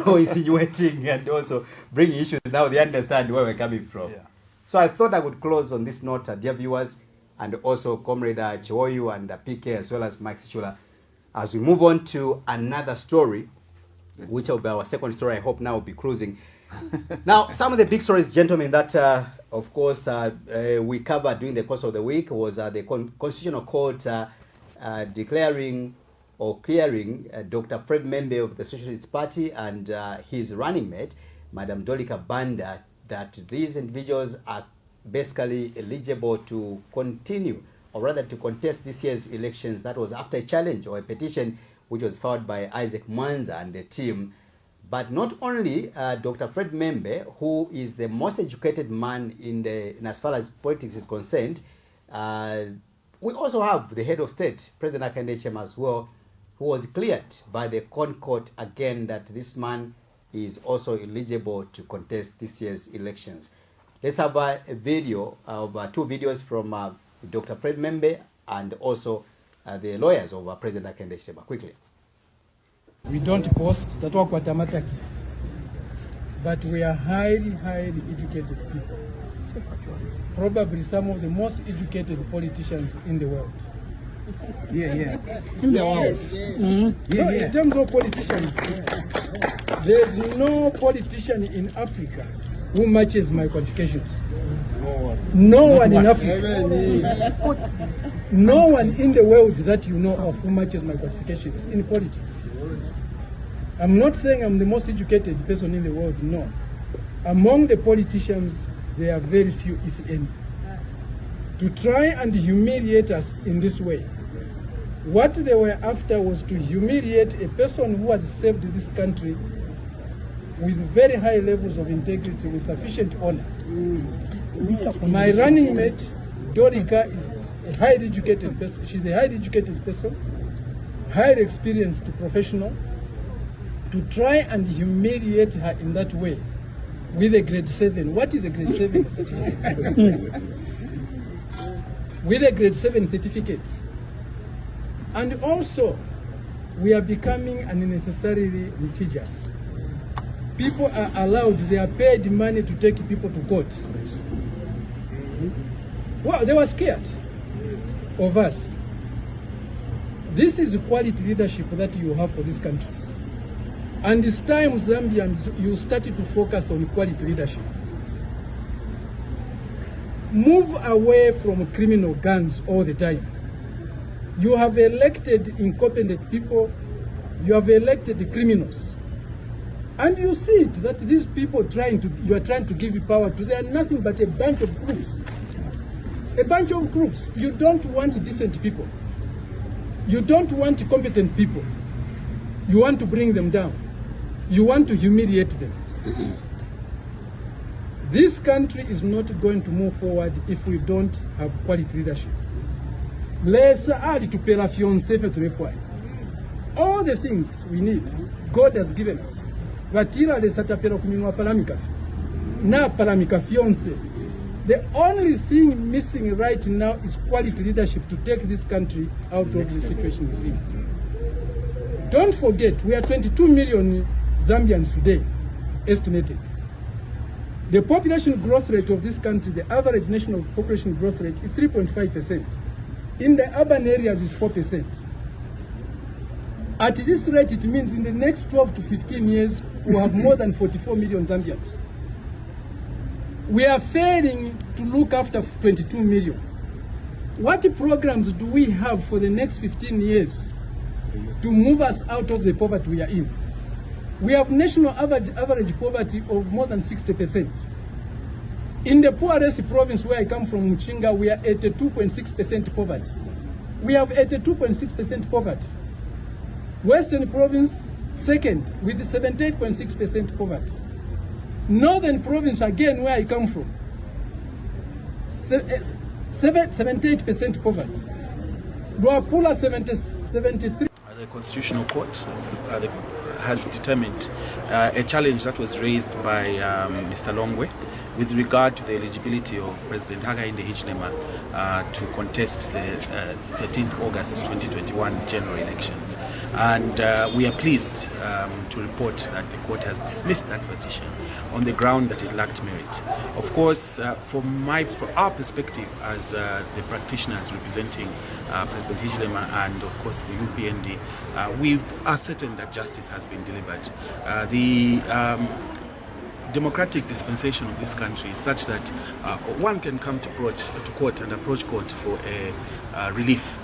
insinuating and also bringing issues, now they understand where we're coming from. Yeah. So I thought I would close on this note, dear viewers, and also Comrade Chiwoyu and PK, as well as Mike Sichula, as we move on to another story, which will be our second story. I hope now we'll be cruising. Now, some of the big stories, gentlemen, that of course we covered during the course of the week was the Constitutional Court declaring or clearing Dr. Fred Membe of the Socialist Party and his running mate, Madam Dolika Banda, that these individuals are basically eligible to continue, or rather to contest this year's elections. That was after a challenge or a petition which was filed by Isaac Mwanza and the team. But not only Dr. Fred Membe, who is the most educated man in as far as politics is concerned, we also have the head of state, President Hakainde Hichilema, as well, who was cleared by the court again that this man is also eligible to contest this year's elections. Let's have a video of two videos from Dr. Fred Membe and also the lawyers of President Hakainde Hichilema. Quickly. We don't post that work automatically, but we are highly educated people. Probably some of the most educated politicians in the world. In the world. No, in terms of politicians, there's no politician in Africa who matches my qualifications. No one in Africa. No one in the world that you know of who matches my qualifications in politics. I'm not saying I'm the most educated person in the world, no. Among the politicians, there are very few, if any. To try and humiliate us in this way, what they were after was to humiliate a person who has served this country with very high levels of integrity, with sufficient honor. My running mate, Dorika, is a highly educated person. She's a highly educated person, highly experienced professional. To try and humiliate her in that way with a grade 7. What is a grade 7 certificate? With a grade 7 certificate. And also, we are becoming unnecessarily litigious. People are allowed, they are paid money to take people to court. Well, they were scared of us. This is quality leadership that you have for this country. And it's time, Zambians, you started to focus on quality leadership. Move away from criminal gangs all the time. You have elected incompetent people, you have elected the criminals. And you see it, that these people you are trying to give power to, they are nothing but a bunch of crooks. A bunch of crooks. You don't want decent people. You don't want competent people. You want to bring them down. You want to humiliate them. This country is not going to move forward if we don't have quality leadership. All the things we need, God has given us. The only thing missing right now is quality leadership to take this country out of the situation it's in. Don't forget, we are 22 million Zambians today, estimated. The population growth rate of this country, the average national population growth rate is 3.5%. In the urban areas is 4%. At this rate, it means in the next 12 to 15 years, we'll have more than 44 million Zambians. We are failing to look after 22 million. What programs do we have for the next 15 years to move us out of the poverty we are in? We have national average poverty of more than 60%. In the poorest province where I come from, Muchinga, we are 82.6% poverty. We have 82.6% poverty. Western province, second, with 78.6% poverty. Northern province, again, where I come from, 78% poverty. Luapula, 73. The Constitutional Court has determined a challenge that was raised by Mr. Longwe with regard to the eligibility of President Hakainde Hichilema to contest the 13th August 2021 general elections. And we are pleased to report that the court has dismissed that petition on the ground that it lacked merit. Of course, from our perspective as the practitioners representing President Hichilema and of course the UPND, we are certain that justice has been delivered. The democratic dispensation of this country is such that one can come to court and approach court for a relief,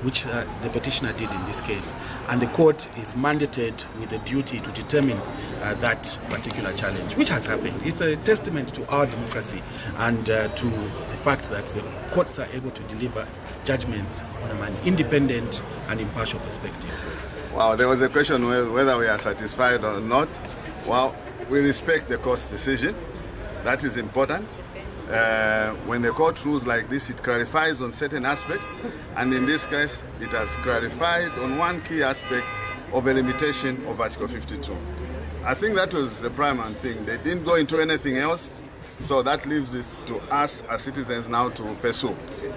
which the petitioner did in this case, and the court is mandated with the duty to determine that particular challenge, which has happened. It's a testament to our democracy and to the fact that the courts are able to deliver judgments on an independent and impartial perspective. Wow, there was a question whether we are satisfied or not. Well, we respect the court's decision. That is important. When the court rules like this, it clarifies on certain aspects, and in this case, it has clarified on one key aspect of a limitation of Article 52. I think that was the primary thing. They didn't go into anything else, so that leaves this to us as citizens now to pursue.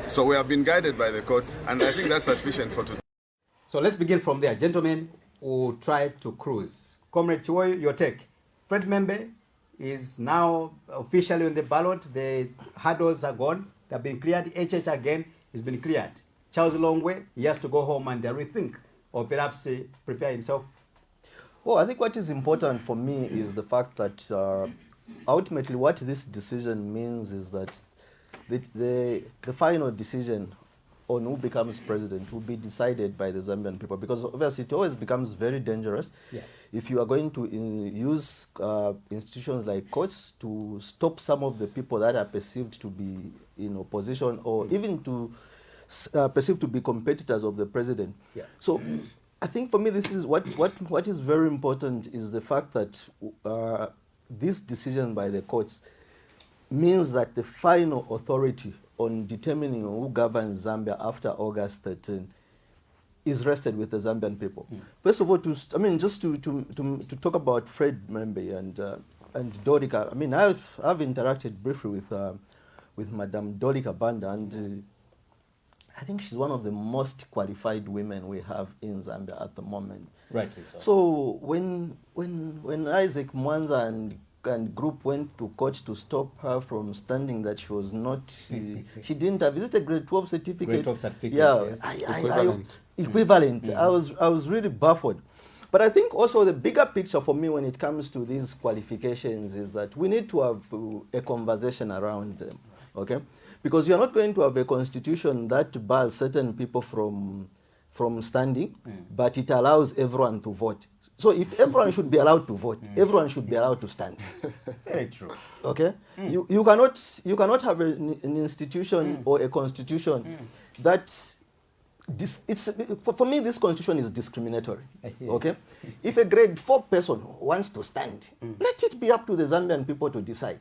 So we have been guided by the court, and I think that's sufficient for today. So let's begin from there. Gentlemen who tried to cruise. Comrade Chiwoyo, your take. Fred Membe is now officially on the ballot. The hurdles are gone. They have been cleared. HH again has been cleared. Charles Longwe, he has to go home and rethink, or perhaps prepare himself. Well, I think what is important for me is the fact that ultimately what this decision means is that the final decision on who becomes president will be decided by the Zambian people, because obviously it always becomes very dangerous if you are going to use institutions like courts to stop some of the people that are perceived to be in opposition or even to perceived to be competitors of the president. So I think for me this is what is very important is the fact that this decision by the courts means that the final authority on determining who governs Zambia after August 13 is rested with the Zambian people. First of all, just to talk about Fred Membe and Dorika. I mean, I've interacted briefly with Madame Dorika Banda, and I think she's one of the most qualified women we have in Zambia at the moment. Rightly so. So when Isaac Mwanza and group went to court to stop her from standing that she was not, she didn't have, is it a grade 12 certificate? Grade 12 certificate, yeah, yes. Equivalent. I was really baffled. But I think also the bigger picture for me when it comes to these qualifications is that we need to have a conversation around them, okay? Because you're not going to have a constitution that bars certain people from standing, but it allows everyone to vote. So if everyone should be allowed to vote, everyone should be allowed to stand. Very true. Okay? You cannot have an institution or a constitution that for me this constitution is discriminatory. Okay? If a grade 4 person wants to stand, let it be up to the Zambian people to decide.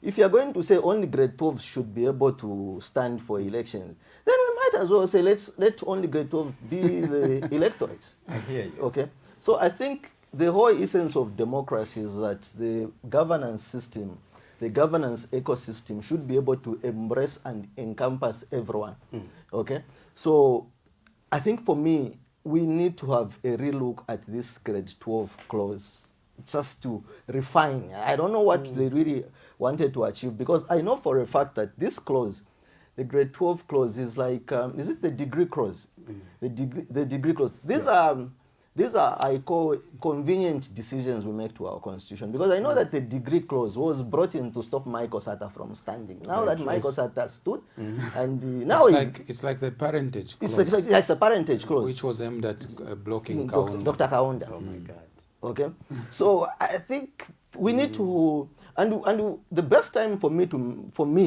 If you are going to say only grade 12 should be able to stand for elections, then we might as well say let only grade 12 be the electorates. I hear you. Okay? So I think the whole essence of democracy is that the governance system, the governance ecosystem should be able to embrace and encompass everyone. Okay? So I think for me, we need to have a relook at this grade 12 clause just to refine. I don't know what they really wanted to achieve, because I know for a fact that this clause, the grade 12 clause, is like, is it the degree clause? The degree clause. These are, I call, convenient decisions we make to our constitution, because I know that the degree clause was brought in to stop Michael Sata from standing. Now that Michael Sata stood, and now it's like the parentage clause. It's a parentage clause, which was aimed at blocking Kaunda. Dr. Kaunda. Oh my God. Okay, so I think we need to, And the best time for me,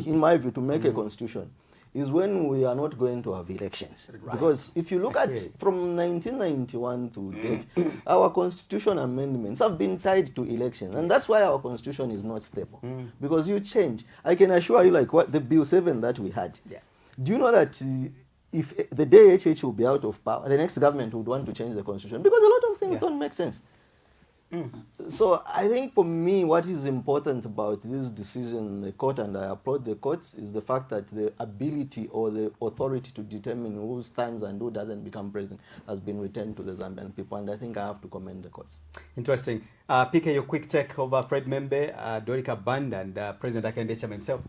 in my view, to make a constitution is when we are not going to have elections. Right. Because if you look at from 1991 to date, our constitution amendments have been tied to elections. And that's why our constitution is not stable. Because you change. I can assure you, like what the Bill 7 that we had. Yeah. Do you know that if the day HH will be out of power, the next government would want to change the constitution? Because a lot of things don't make sense. So I think for me, what is important about this decision, the court, and I applaud the courts, is the fact that the ability or the authority to determine who stands and who doesn't become president has been returned to the Zambian people, and I think I have to commend the courts. Interesting. PK, your quick take over Fred Membe, Dorika Band, and President Hakainde Hichilema himself.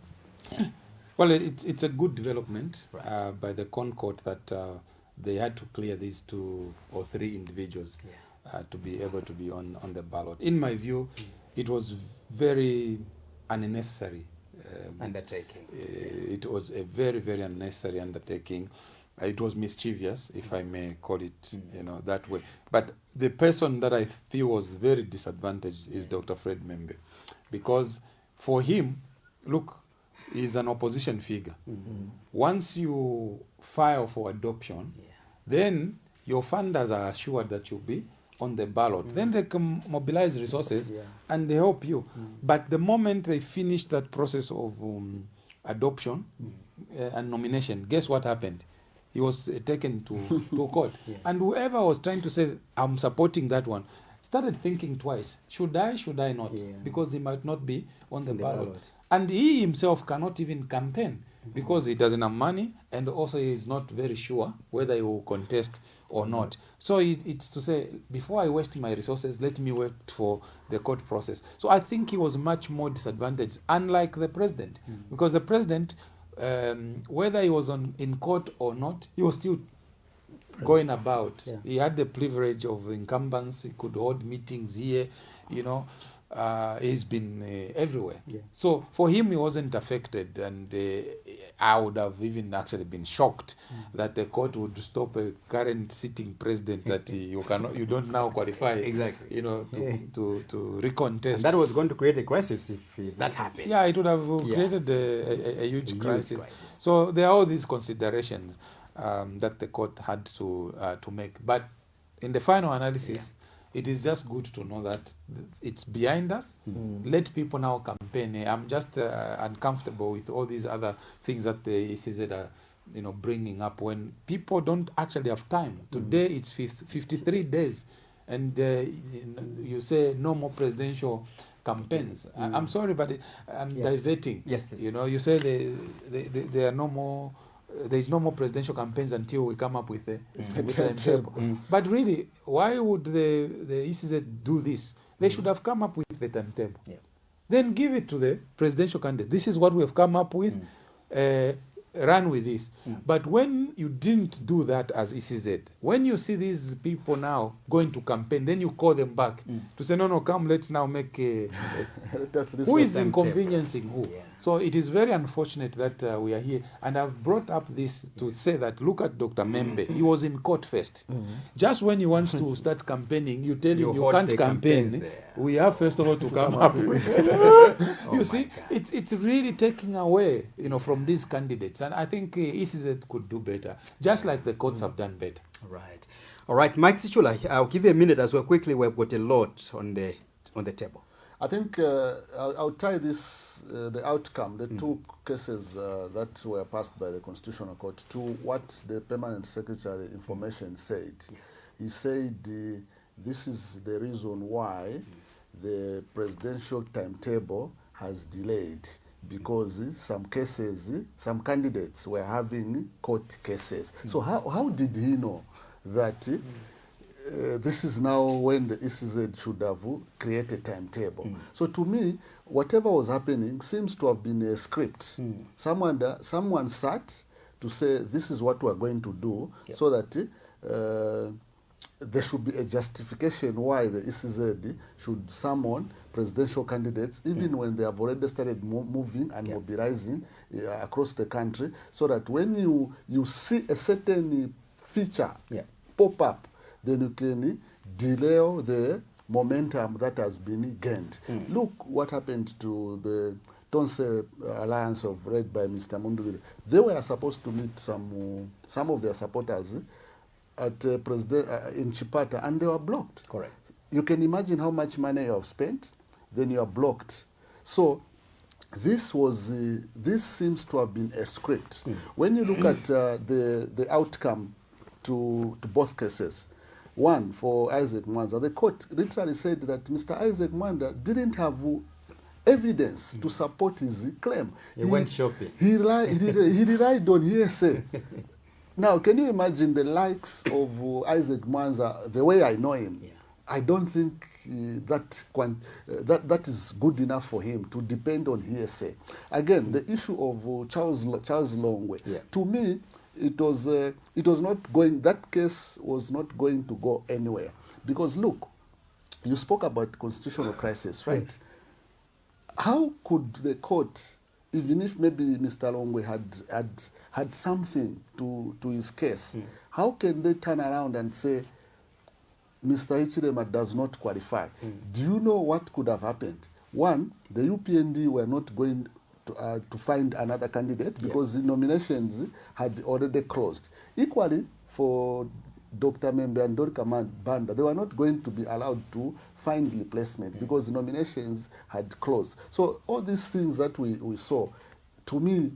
Well, it's a good development by the Concord that they had to clear these 2 or 3 individuals to be able to be on the ballot. In my view, it was very unnecessary undertaking. It was a very, very unnecessary undertaking. It was mischievous, if I may call it, that way. But the person that I feel was very disadvantaged is Dr. Fred Membe, because for him, look, he's an opposition figure. Once you file for adoption, then your funders are assured that you'll be on the ballot. Then they can mobilize resources and they help you. But the moment they finish that process of adoption and nomination, guess what happened? He was taken to court. And whoever was trying to say, I'm supporting that one, started thinking twice. Should I not? Because he might not be on the ballot. And he himself cannot even campaign because he doesn't have money, and also he is not very sure whether he will contest or not. So it's to say, before I waste my resources, let me wait for the court process. So I think he was much more disadvantaged, unlike the president, because the president, whether he was in court or not, he was still going about. He had the privilege of incumbents. He could hold meetings here, he's been everywhere. So for him, he wasn't affected, and I would have even actually been shocked that the court would stop a current sitting president that you don't now qualify to recontest. And that was going to create a crisis if that happened. Yeah, it would have created a huge crisis. So there are all these considerations that the court had to make. But in the final analysis, it is just good to know that it's behind us. Let people now campaign. I'm just uncomfortable with all these other things that the ECZ are, bringing up when people don't actually have time. Today it's 53 days, and you say no more presidential campaigns. I'm sorry, but I'm diverting. Yes, please. You say there are no more. There is no more presidential campaigns until we come up with a timetable. But really, why would the ECZ do this? They should have come up with the timetable. Then give it to the presidential candidate. This is what we have come up with. Run with this. But when you didn't do that as ECZ, when you see these people now going to campaign, then you call them back to say, no, come, let's now make a... who is inconveniencing who? So it is very unfortunate that we are here. And I've brought up this to say that, look at Dr. Membe. He was in court first. Just when he wants to start campaigning, you tell him you can't campaign. We have, first of all, to come up with... You see, it's really taking away, from these candidates. And I think ECZ could do better, just like the courts have done better. Right. All right, Mike Sichula, I'll give you a minute as well. Quickly, we've got a lot on the table. I think I'll tie this, the outcome, the 2 cases that were passed by the Constitutional Court, to what the Permanent Secretary Information said. He said this is the reason why the presidential timetable has delayed, because some cases, some candidates were having court cases. So how did he know that this is now when the ECZ should have created a timetable? So to me, whatever was happening seems to have been a script. Someone sat to say, this is what we're going to do, so that there should be a justification why the ECZ should summon presidential candidates, even when they have already started moving and mobilizing across the country, so that when you see a certain feature pop up, then you can delay the momentum that has been gained. Look what happened to the Tonse alliance of led by Mr. Munduvire. They were supposed to meet some of their supporters at president in Chipata, and they were blocked. Correct. You can imagine how much money you have spent, then you are blocked. So this seems to have been a script. When you look at the outcome to both cases, one for Isaac Mwanza, the court literally said that Mr. Isaac Mwanza didn't have evidence to support his claim. He went shopping. He relied on hearsay. Now, can you imagine the likes of Isaac Mwanza, the way I know him? Yeah. I don't think that is good enough for him to depend on hearsay. Again, the issue of Charles Longwe, to me, it was not going. That case was not going to go anywhere, because look, you spoke about constitutional crisis, right? How could the court, even if maybe Mr. Longwe had something to his case, how can they turn around and say Mr. Hichilema does not qualify? Do you know what could have happened? One, the UPND were not going to find another candidate because the nominations had already closed. Equally, for Dr. Membe and Dorika Banda, they were not going to be allowed to find replacement because the nominations had closed. So all these things that we saw, to me,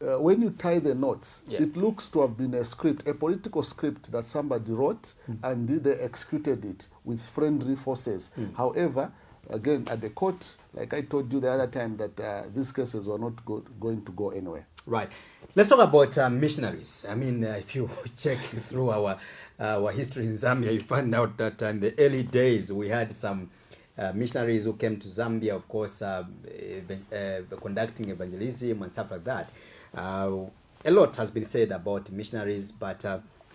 when you tie the knots, it looks to have been a script, a political script that somebody wrote and they executed it with friendly forces. However, again, at the court, like I told you the other time, that these cases were not going to go anywhere. Right. Let's talk about missionaries. I mean, if you check through our history in Zambia, you find out that in the early days we had some missionaries who came to Zambia, of course, conducting evangelism and stuff like that. A lot has been said about missionaries, but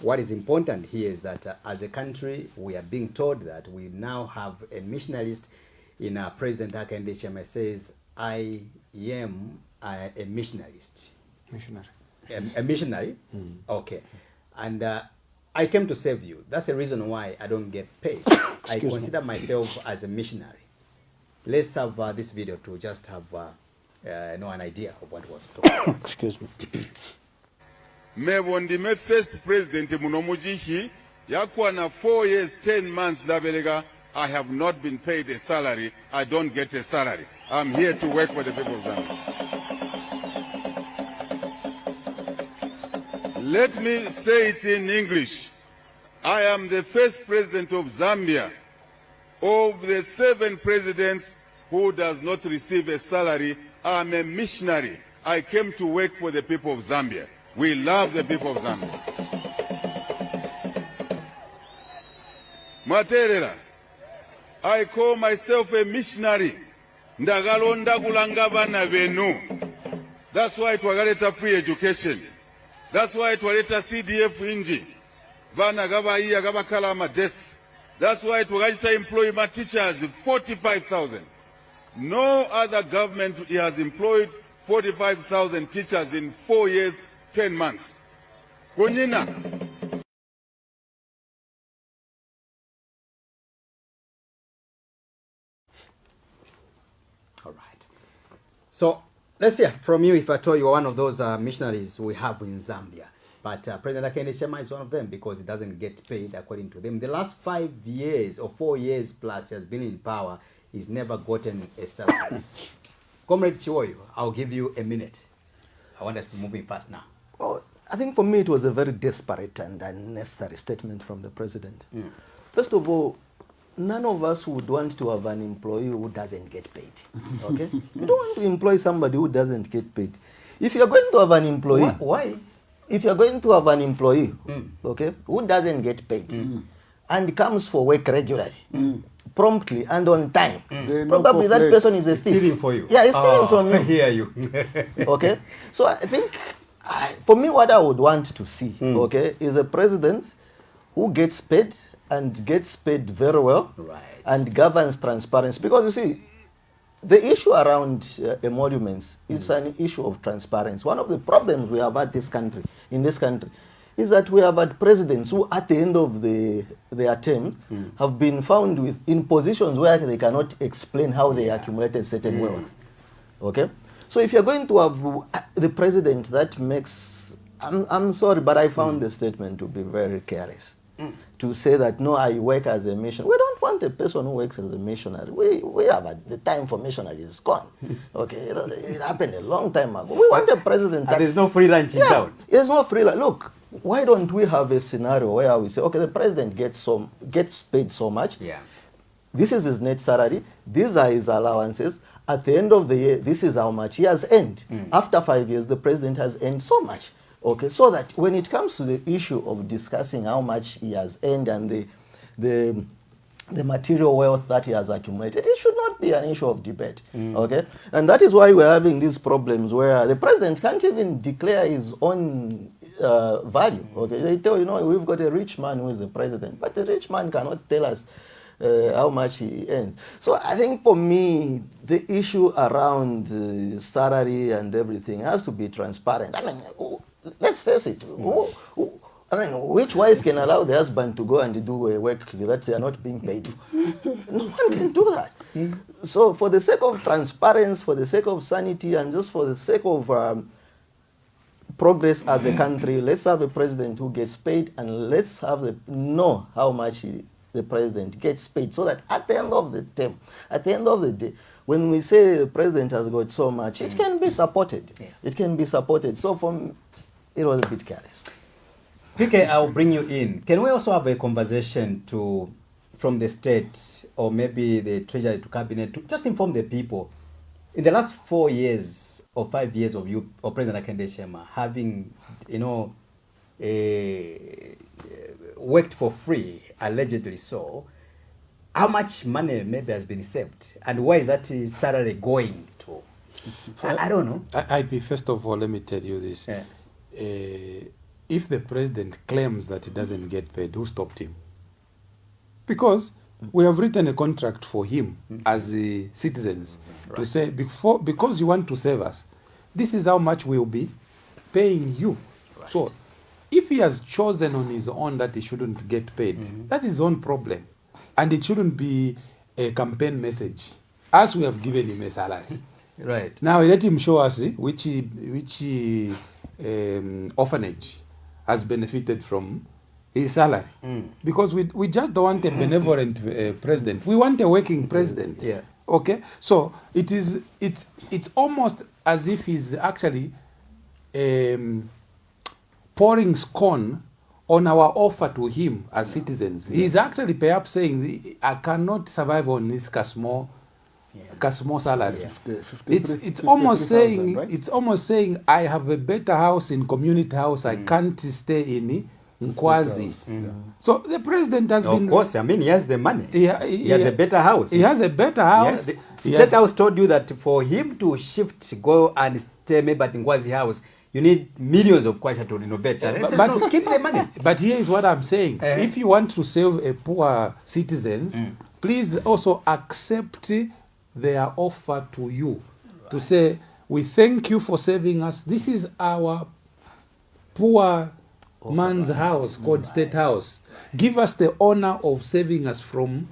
what is important here is that as a country, we are being told that we now have a missionarist in President Hakainde Hichilema says, I am a missionarist. Missionary. A missionary? Okay. And I came to save you. That's the reason why I don't get paid. I consider myself as a missionary. Let's have this video to just have an idea of what was talking about. Excuse me. Me first president munomujihi yakwana 4 years 10 months labelega. I have not been paid a salary. I don't get a salary. I'm here to work for the people of Zambia. Let me say it in English. I am the first president of Zambia of the 7 presidents who does not receive a salary. I'm a missionary. I came to work for the people of Zambia. We love the people of Zambia. Materera, I call myself a missionary. Ndagalonda kulanga bana benu. That's why twagaleta free education. That's why twaleta CDF inji. Bana gaba iya gaba kalama des. That's why twagajita employ my teachers 45,000. No other government has employed 45,000 teachers in 4 years, 10 months. Kunyina. All right. So let's hear from you if I told you one of those missionaries we have in Zambia. But President Hakainde Hichilema is one of them because he doesn't get paid according to them. The last 5 years or 4 years plus he has been in power, he's never gotten a salary. Comrade Chiwoyo, I'll give you a minute. I want us to be moving fast now. Well, I think for me it was a very desperate and unnecessary statement from the president. First of all, none of us would want to have an employee who doesn't get paid. Okay? You don't want to employ somebody who doesn't get paid. If you're going to have an employee... Why? If you're going to have an employee, okay, who doesn't get paid and comes for work regularly, promptly and on time, probably that person is a thief. Stealing for you. Yeah, he's stealing from you. I hear you. Okay? So I think, for me, what I would want to see, okay, is a president who gets paid and gets paid very well and governs transparency. Because you see, the issue around emoluments is an issue of transparency. One of the problems we have in this country is that we have had presidents who, at the end of their terms, have been found in positions where they cannot explain how they accumulated certain wealth. Okay? So if you're going to have the president that makes, I'm sorry, but I found the statement to be very careless. To say that, no, I work as a missionary. We don't want a person who works as a missionary. We have the time for missionaries is gone. Okay, it happened a long time ago. We want a president that... there's no free lunch in town. There's no free lunch. Look, why don't we have a scenario where we say, okay, the president gets paid so much. Yeah. This is his net salary. These are his allowances. At the end of the year, this is how much he has earned. After 5 years, the president has earned so much. Okay, so that when it comes to the issue of discussing how much he has earned and the material wealth that he has accumulated, it should not be an issue of debate. Okay, and that is why we're having these problems where the president can't even declare his own value. Okay, they tell you, we've got a rich man who is the president, but the rich man cannot tell us how much he earns. So I think for me, the issue around salary and everything has to be transparent. I mean, let's face it. Which wife can allow the husband to go and do a work that they are not being paid for? No one can do that. So for the sake of transparency, for the sake of sanity, and just for the sake of progress as a country, let's have a president who gets paid, and let's know how much the president gets paid, so that at the end of the term, at the end of the day, when we say the president has got so much, it can be supported. It can be supported. So it was a bit careless. PK, I'll bring you in. Can we also have a conversation from the state or maybe the treasury to cabinet to just inform the people, in the last 4 years or 5 years of President Hakainde Hichilema having, worked for free, allegedly so, how much money maybe has been saved, and where is that salary going to? I don't know. First of all, let me tell you this. Yeah. If the president claims that he doesn't get paid, who stopped him? Because we have written a contract for him as citizens to say, because you want to save us, this is how much we'll be paying you. Right. So if he has chosen on his own that he shouldn't get paid, that is his own problem. And it shouldn't be a campaign message, as we have given him a salary. Right. Now let him show us which orphanage has benefited from his salary. Because we just don't want a benevolent president. We want a working president. Yeah. Okay? So it's almost as if he's actually pouring scorn on our offer to him as citizens. He's actually perhaps saying, I cannot survive on this Kasmo salary. It's almost saying, right? It's almost saying, I have a better house in community house. I can't stay in Nkwazi. So the president has been... Of course, I mean, he has the money. He has a better house. He has a better house. The State House told you that for him to go and stay maybe at Nkwazi house, you need millions of kwacha to renovate that. But keep the money. But here is what I'm saying. If you want to save a poor citizens, please also accept their offer to you. Right. To say, we thank you for saving us. This is our poor man's house called State House. Give us the honor of saving us from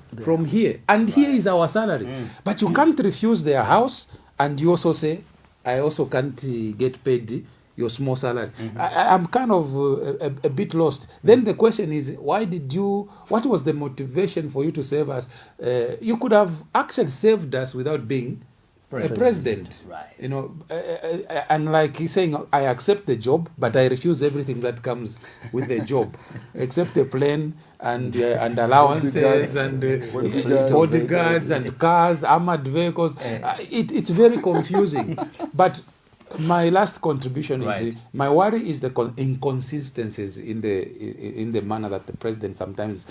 here. And here is our salary. But you can't refuse their house, and you also say, I also can't get paid your small salary. I'm kind of a bit lost. Then the question is, what was the motivation for you to save us? You could have actually saved us without being a president. Right. And like he's saying, I accept the job, but I refuse everything that comes with the job, except the plane and allowances and bodyguards and cars, armored vehicles. It's very confusing. But my last contribution is my worry is the inconsistencies in the manner that the president sometimes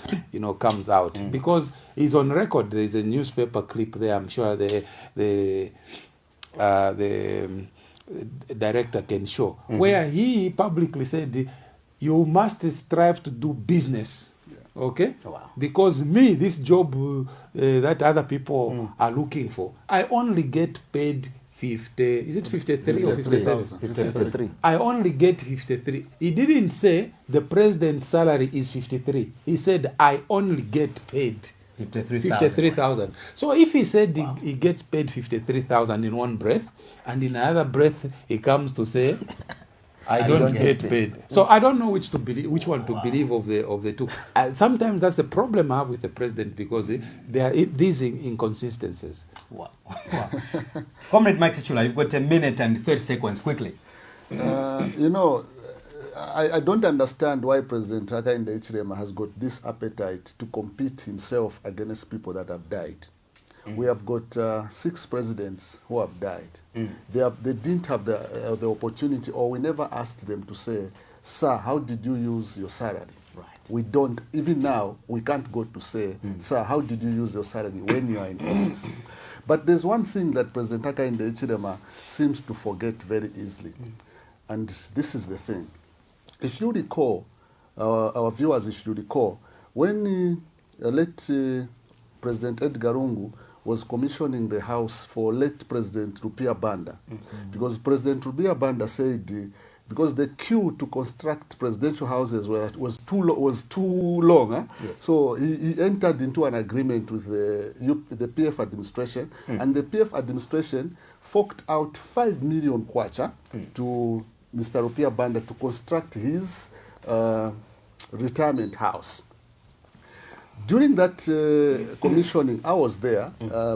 comes out, because he's on record. There is a newspaper clip there. I'm sure the director can show where he publicly said, "You must strive to do business." Okay? Oh, wow. Because this job that other people are looking for, I only get paid 50, is it 53 or 57? 53. I only get 53. He didn't say the president's salary is 53. He said, I only get paid 53,000. So if he said he gets paid 53,000 in one breath, and in another breath he comes to say, I don't get paid. So I don't know which one to believe of the two. Sometimes that's the problem I have with the president, because there are these inconsistencies. Wow. Comrade Mike Sichula, you've got a minute and 30 seconds, quickly. You know, I don't understand why President Hakainde Hichilema has got this appetite to compete himself against people that have died. We have got 6 presidents who have died. They didn't have the opportunity, or we never asked them to say, sir, how did you use your salary? Right. We don't, even now, we can't go to say, sir, how did you use your salary when you are in office? But there's one thing that President Hakainde Hichilema seems to forget very easily. And this is the thing. If you recall, our viewers, if you recall, when late President Edgar Lungu was commissioning the house for late President Rupia Banda, because President Rupia Banda said, because the queue to construct presidential houses was too long, huh? Yes. So he entered into an agreement with the PF administration, and the PF administration forked out 5 million kwacha to Mr. Rupia Banda to construct his retirement house. During that commissioning, I was there.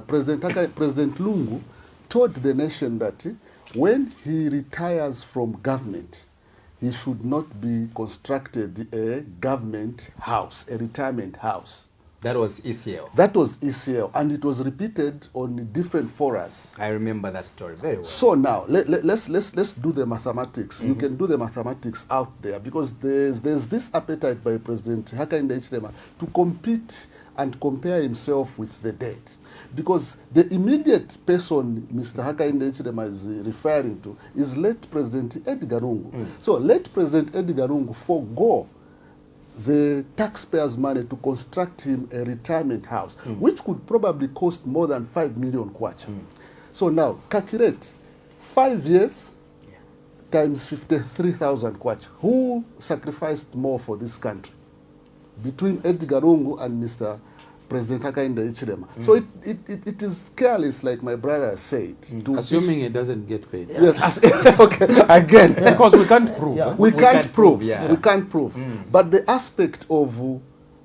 President Lungu told the nation that when he retires from government, he should not be constructed a government house, a retirement house. That was ECL. That was ECL, and it was repeated on different forums. I remember that story very well. So now let's do the mathematics. You can do the mathematics out there, because there's this appetite by President Hakainde Hichilema to compete and compare himself with the dead, because the immediate person Mr. Hakainde Hichilema is referring to is late President Edgar Lungu. So late President Edgar Lungu forgo the taxpayers' money to construct him a retirement house, which could probably cost more than 5 million kwacha. So now, calculate 5 years times 53,000 kwacha. Who sacrificed more for this country? Between Edgar Lungu and Mr. President Hakainde Hichilema. So it is careless, like my brother said. Assuming it doesn't get paid. Yes, okay, again. Because we can't prove. Yeah, we can't prove. Yeah. We can't prove. But the aspect of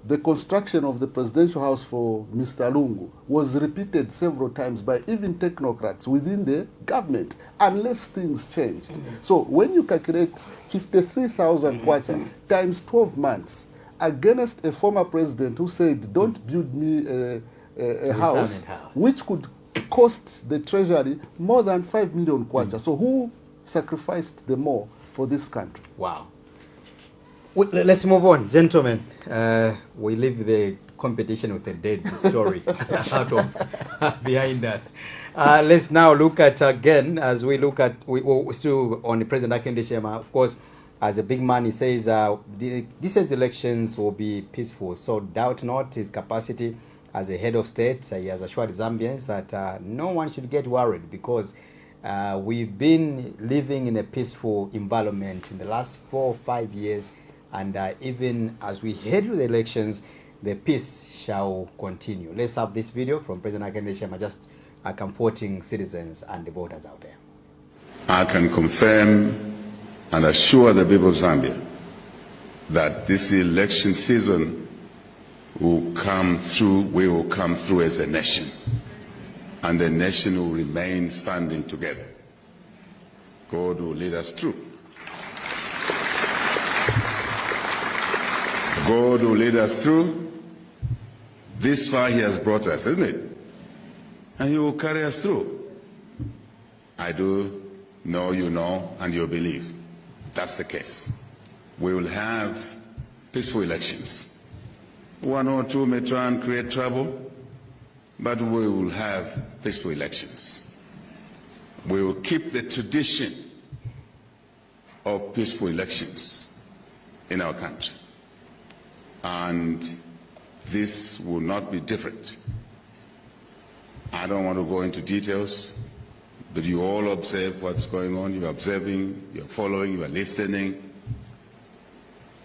the construction of the presidential house for Mr. Lungu was repeated several times by even technocrats within the government, unless things changed. So when you calculate 53,000 kwacha times 12 months, against a former president who said, don't build me a house, which could cost the treasury more than 5 million kwacha. So who sacrificed the more for this country? Wow. Let's move on, gentlemen. We leave the competition with a dead story out of behind us. Let's now look at, again, as we look at, we're still on the President Hakainde Hichilema, of course. As a big man, he says this year's elections will be peaceful. So doubt not his capacity as a head of state. He has assured Zambians that no one should get worried, because we've been living in a peaceful environment in the last 4 or 5 years. And even as we head to the elections, the peace shall continue. Let's have this video from President Hakainde Hichilema, just comforting citizens and the voters out there. I can confirm and assure the people of Zambia that this election season will come through, we will come through as a nation, and the nation will remain standing together. God will lead us through. God will lead us through. This far he has brought us, isn't it? And he will carry us through. I do know you know and you believe. That's the case. We will have peaceful elections. 1 or 2 may try and create trouble, but we will have peaceful elections. We will keep the tradition of peaceful elections in our country. And this will not be different. I don't want to go into details, But you all observe what's going on, you're observing, you're following, you're listening.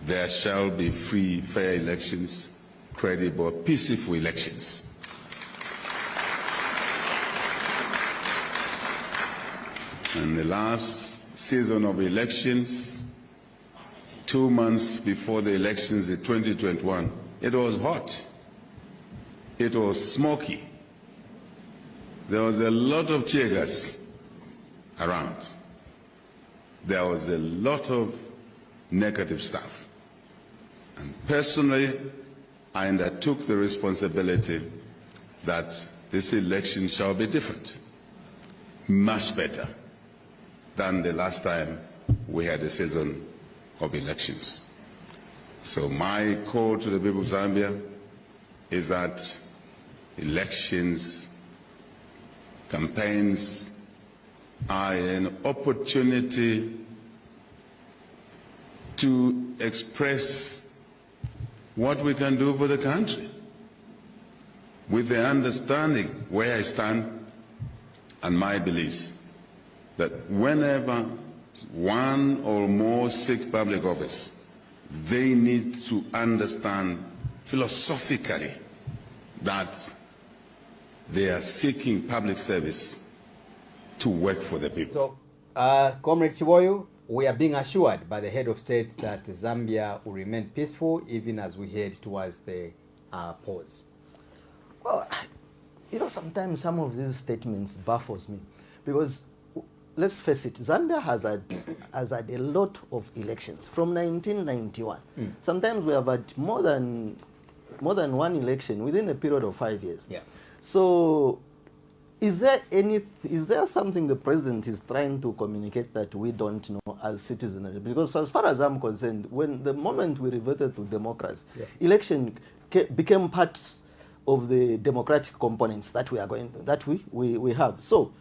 There shall be free, fair elections, credible, peaceful elections. And the last season of elections, 2 months before the elections in 2021, it was hot. It was smoky. There was a lot of tear gas around. There was a lot of negative stuff. And personally, I undertook the responsibility that this election shall be different, much better than the last time we had a season of elections. So my call to the people of Zambia is that elections, campaigns are an opportunity to express what we can do for the country, with the understanding where I stand and my beliefs, that whenever one or more seek public office, they need to understand philosophically that they are seeking public service to work for the people. So, Comrade Chiboyu, we are being assured by the head of state that Zambia will remain peaceful even as we head towards the pause. Well, you know, sometimes some of these statements baffles me because let's face it, Zambia has had a lot of elections from 1991. Sometimes we have had more than one election within a period of 5 years. Yeah. So, is there something the president is trying to communicate that we don't know as citizens? Because as far as I'm concerned, when the moment we reverted to democracy, election became part of the democratic components that we have. So,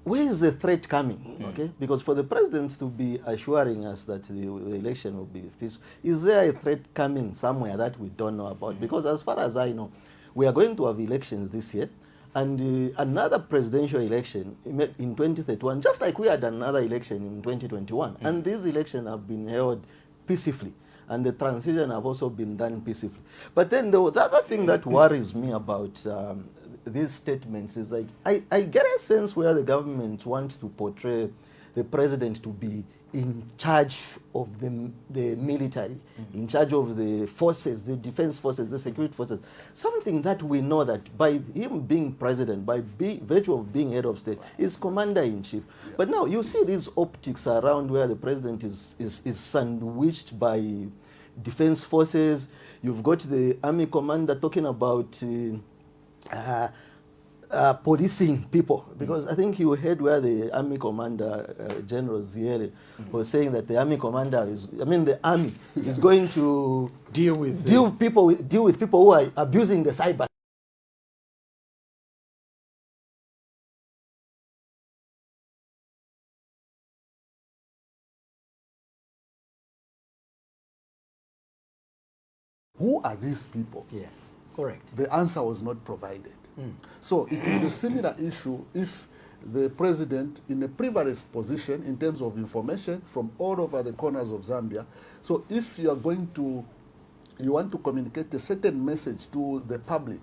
where is the threat coming? Okay, because for the president to be assuring us that the election will be peaceful, is there a threat coming somewhere that we don't know about? Because as far as I know, we are going to have elections this year, and another presidential election in 2031, just like we had another election in 2021, and these elections have been held peacefully, and the transition have also been done peacefully. But then the other thing that worries me about these statements is like I get a sense where the government wants to portray the president to be in charge of the military, in charge of the forces, the defense forces, the security forces. Something that we know that by him being president, by virtue of being head of state, is commander-in-chief. But now you see these optics around where the president is sandwiched by defense forces. You've got the army commander talking about policing people, because I think you heard where the army commander, General Ziele, was saying that the army commander the army is going to deal with people who are abusing the cyber. Who are these people? Yeah, correct. The answer was not provided. So it is a similar issue if the president in a privileged position in terms of information from all over the corners of Zambia. So if you want to communicate a certain message to the public,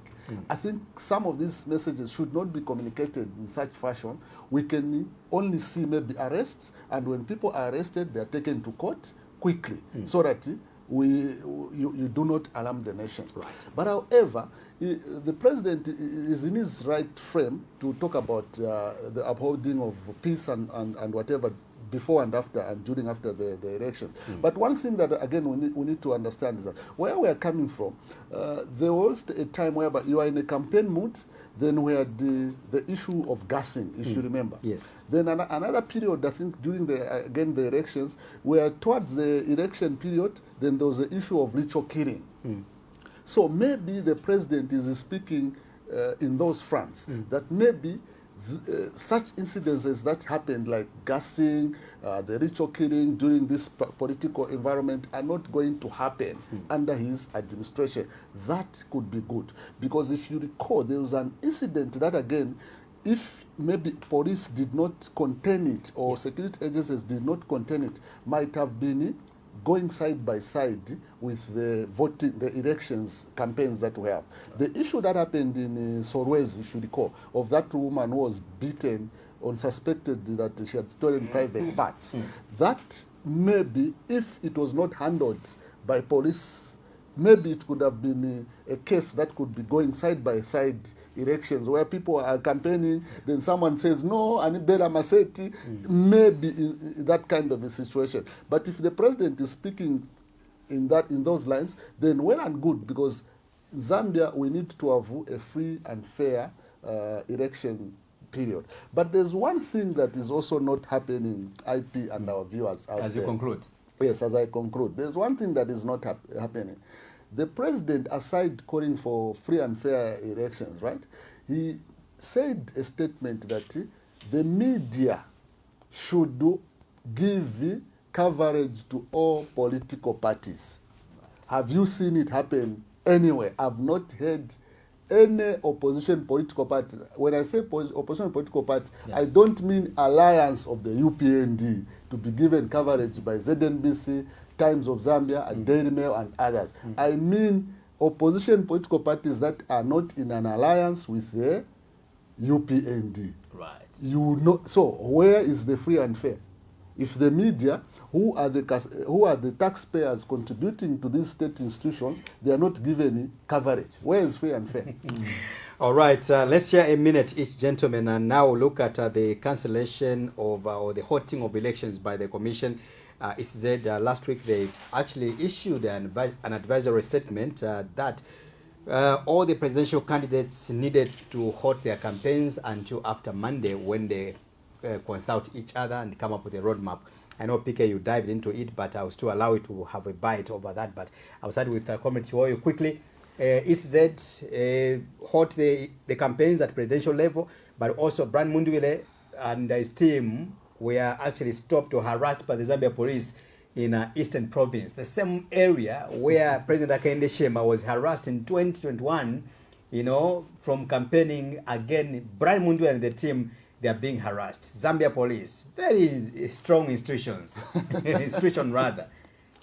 I think some of these messages should not be communicated in such fashion. We can only see maybe arrests, and when people are arrested, they are taken to court quickly so that you do not alarm the nation. Right. But however, the president is in his right frame to talk about the upholding of peace and whatever before and after and during after the election. But one thing that again we need to understand is that where we are coming from, there was a time whereby you are in a campaign mood. Then we had the issue of gassing, if you remember. Yes. Then another period, I think, during the elections, where towards the election period, then there was the issue of ritual killing. So maybe the president is speaking in those fronts, that maybe such incidences that happened, like gassing, the ritual killing during this political environment, are not going to happen under his administration. That could be good, because if you recall, there was an incident that again if maybe police did not contain it or security agencies did not contain it, might have been going side by side with the voting, the elections campaigns that we have. The issue that happened in Sorwezi, if you recall, of that woman who was beaten on suspected that she had stolen private parts, that maybe if it was not handled by police, maybe it could have been a case that could be going side by side elections where people are campaigning, then someone says no, Anibera Maseti, maybe in that kind of a situation. But if the president is speaking in those lines, then well and good, because in Zambia we need to have a free and fair election period. But there's one thing that is also not happening, IP and our viewers out as there. you conclude. Yes, as I conclude. There's one thing that is not happening. The president, aside calling for free and fair elections, right, he said a statement that the media should give coverage to all political parties. Have you seen it happen anywhere? I've not heard any opposition political party. When I say opposition political party, I don't mean alliance of the UPND to be given coverage by ZNBC, Times of Zambia, and Daily Mail, and others. I mean opposition political parties that are not in an alliance with the UPND. Right. You know, so where is the free and fair? If the media, who are the taxpayers contributing to these state institutions, they are not given coverage, where is free and fair? All right, let's share a minute each, gentlemen, and now look at the cancellation of or the halting of elections by the commission. It said last week they actually issued an advisory statement that all the presidential candidates needed to halt their campaigns until after Monday, when they consult each other and come up with a roadmap. I know, PK, you dived into it, but I will still allow you to have a bite over that. But I'll start with Comrade Chiwoyo quickly. ECZ halt the campaigns at presidential level, but also Brian Munduwile and his team were actually stopped or harassed by the Zambia police in Eastern Province, the same area where President Hakainde Hichilema was harassed in 2021, you know, from campaigning again. Brian Munduwile and the team, they are being harassed. Zambia police, very strong institutions, institution rather.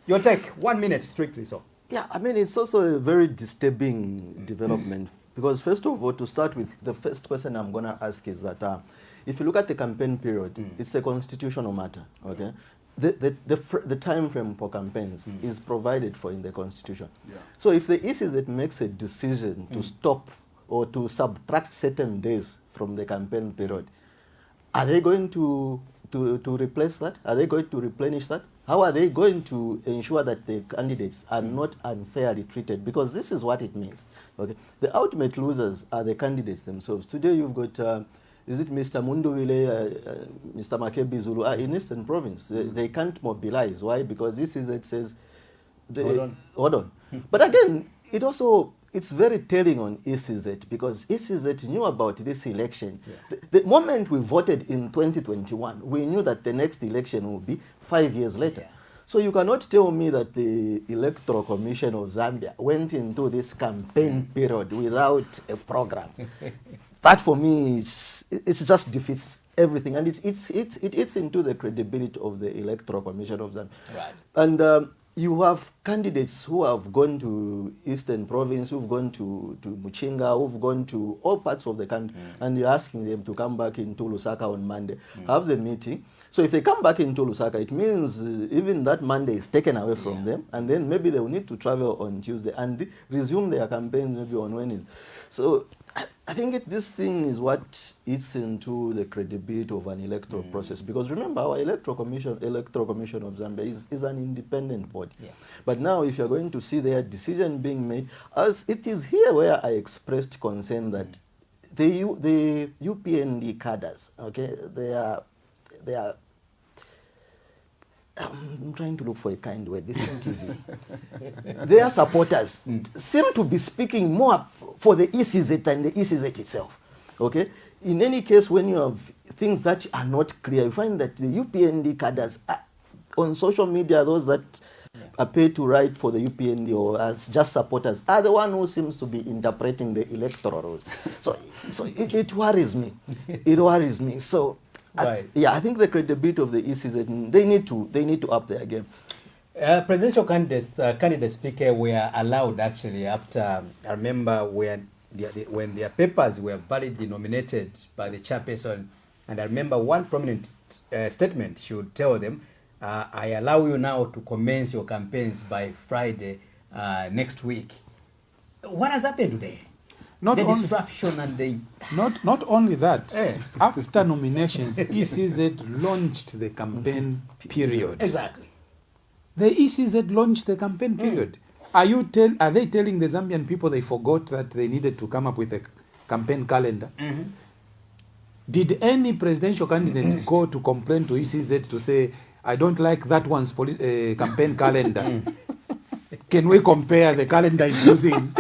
Your take, 1 minute strictly so. Yeah, I mean, it's also a very disturbing development because, first of all, to start with, the first question I'm going to ask is that if you look at the campaign period, it's a constitutional matter, okay? The time frame for campaigns is provided for in the constitution. Yeah. So if the ECZ makes a decision to stop or to subtract certain days from the campaign period, are they going to replace that? Are they going to replenish that? How are they going to ensure that the candidates are not unfairly treated? Because this is what it means. Okay, the ultimate losers are the candidates themselves. Today you've got, is it Mr. Munduwile, Mr. Makebi Zulu, in Eastern Province. They can't mobilize. Why? Because this is, it says, hold on. But again, it's very telling on ECZ because ECZ knew about this election. Yeah. The moment we voted in 2021, we knew that the next election will be 5 years later. Yeah. So you cannot tell me that the Electoral Commission of Zambia went into this campaign period without a program. That for me, it just defeats everything, and it eats into the credibility of the Electoral Commission of Zambia. Right. And you have candidates who have gone to Eastern Province, who've gone to Muchinga, who've gone to all parts of the country, and you're asking them to come back into Lusaka on Monday, have the meeting. So if they come back into Lusaka, it means even that Monday is taken away from them, and then maybe they will need to travel on Tuesday and resume their campaigns maybe on Wednesday. So I think this thing is what eats into the credibility of an electoral process. Because remember, our Electoral Commission of Zambia is an independent body. Yeah. But now if you're going to see their decision being made, as it is here where I expressed concern that the UPND cadres, okay, they are I'm trying to look for a kind word. This is TV. Their supporters seem to be speaking more for the ECZ than the ECZ itself. Okay? In any case, when you have things that are not clear, you find that the UPND cadres on social media, those that appear to write for the UPND or as just supporters are the one who seems to be interpreting the electoral rules. So it worries me. It worries me. So right. I think the credibility of the ECZ, they need to up their game. Presidential candidates speaker were allowed actually after, I remember when their papers were validly nominated by the chairperson, and I remember one prominent statement she would tell them, I allow you now to commence your campaigns by Friday next week. What has happened today? The disruption and the... Not only that, after nominations, ECZ launched the campaign period. Exactly. The ECZ launched the campaign period. Are they telling the Zambian people they forgot that they needed to come up with a campaign calendar? Did any presidential candidate go to complain to ECZ to say, I don't like that one's campaign calendar? Can we compare the calendar he's using?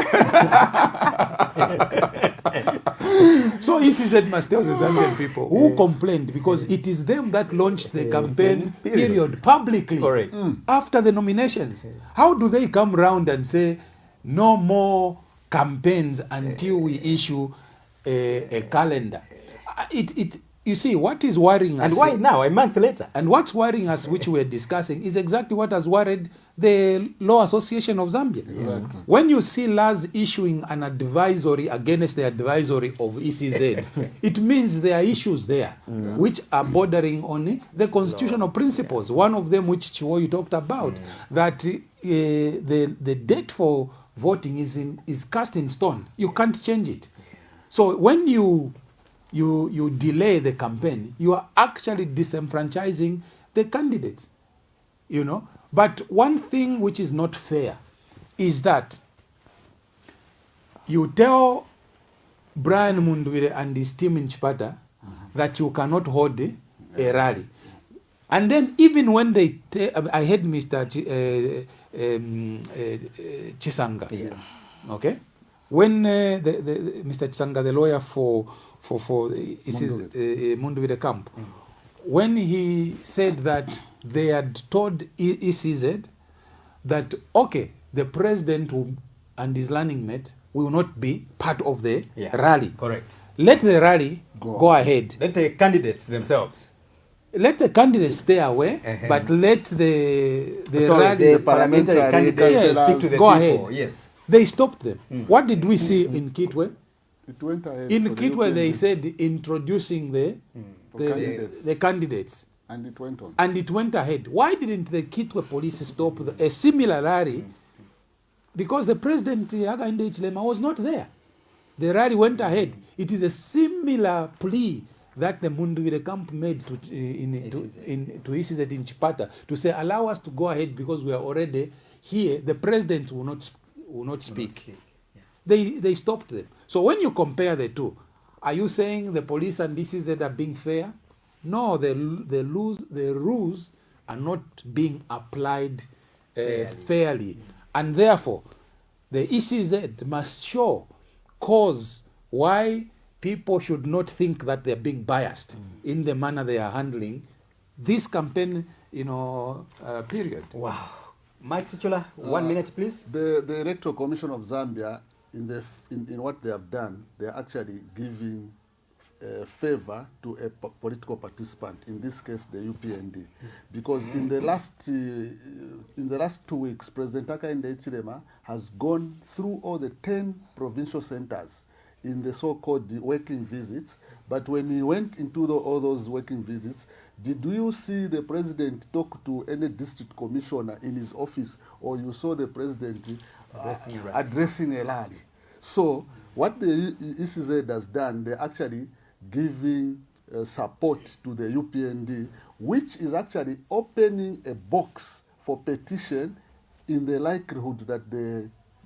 So ECZ must tell the Zambian people who complained, because it is them that launched the campaign period publicly after the nominations. How do they come round and say no more campaigns until we issue a calendar? You see, what is worrying us... And why now, a month later? And what's worrying us, which we're discussing, is exactly what has worried the Law Association of Zambia. When you see LAS issuing an advisory against the advisory of ECZ, it means there are issues there which are bordering on the constitutional principles. One of them, which Chiwoyu talked about, that the date for voting is cast in stone. You can't change it. So when you delay the campaign, you are actually disenfranchising the candidates, you know. But one thing which is not fair is that you tell Brian Mundwire and his team in Chipata that you cannot hold a rally. And then even when they, I heard Mr. Chisanga, okay? When Mr. Chisanga, the lawyer for Mundwire camp, when he said that they had told ECZ that, okay, the president and his running mate will not be part of the rally. Correct. Let the rally go ahead. Let the candidates themselves. Let the candidates stay away, but let the rally, the parliamentary candidates speak to the go people. ahead. Yes. They stopped them. What did we see in Kitwe? It went ahead. In Kitwe, they said introducing the candidates. And it went on. And it went ahead. Why didn't the Kitwe police stop a similar rally? Because the president, Hakainde Hichilema, was not there. The rally went ahead. It is a similar plea that the Mundwire camp made to ECZ in Chipata to say, allow us to go ahead because we are already here. The president will not speak. They stopped them. So when you compare the two, are you saying the police and ECZ are being fair? No, the rules are not being applied fairly. And therefore, the ECZ must show cause why people should not think that they're being biased in the manner they are handling this campaign, period. Wow. Mike Sichula, 1 minute, please. The Electoral Commission of Zambia, in what they have done, they are actually giving favor to a political participant, in this case the UPND, because in the last 2 weeks, President Hakainde Hichilema has gone through all the 10 provincial centers in the so-called working visits. But when he went into all those working visits, did you see the president talk to any district commissioner in his office, or you saw the president addressing a rally? So what the ECZ has done, they're actually giving support to the UPND, which is actually opening a box for petition in the likelihood that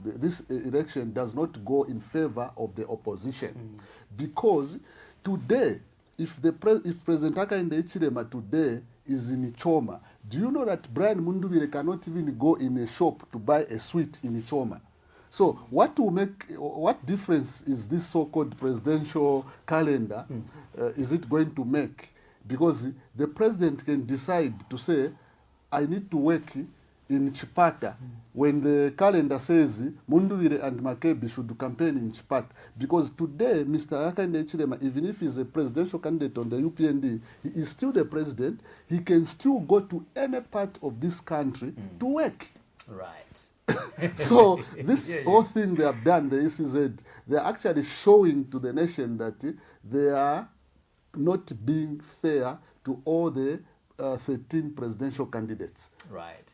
this election does not go in favor of the opposition. Because today, if President Hakainde Hichilema today is in Ichoma, do you know that Brian Mundwire cannot even go in a shop to buy a sweet in Ichoma? So what difference is this so-called presidential calendar is it going to make? Because the president can decide to say, I need to work in Chipata when the calendar says Munduwire and Makebi should campaign in Chipata. Because today, Mr. Hakainde Hichilema, even if he's a presidential candidate on the UPND, he is still the president. He can still go to any part of this country to work. Right. So this whole thing they have done, the ECZ, they're actually showing to the nation that they are not being fair to all the 13 presidential candidates. Right.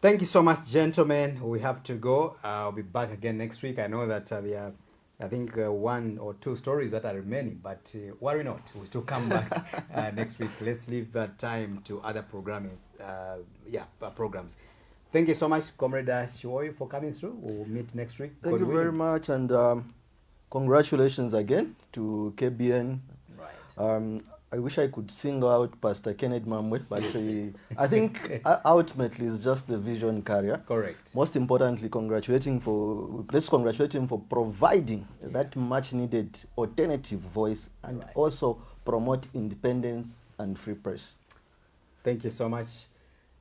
Thank you so much, gentlemen. We have to go. I'll be back again next week. I know that there are, I think, 1 or 2 stories that are remaining, but worry not. We'll still come back next week. Let's leave that time to other programming, programs. Thank you so much, Comrade Shiwoyi, for coming through. We'll meet next week. Thank you very much, and congratulations again to KBN. Right. I wish I could single out Pastor Kennedy Mamwe, but I think ultimately it's just the vision carrier. Correct. Most importantly, let's congratulate him for providing that much needed alternative voice and also promote independence and free press. Thank you so much.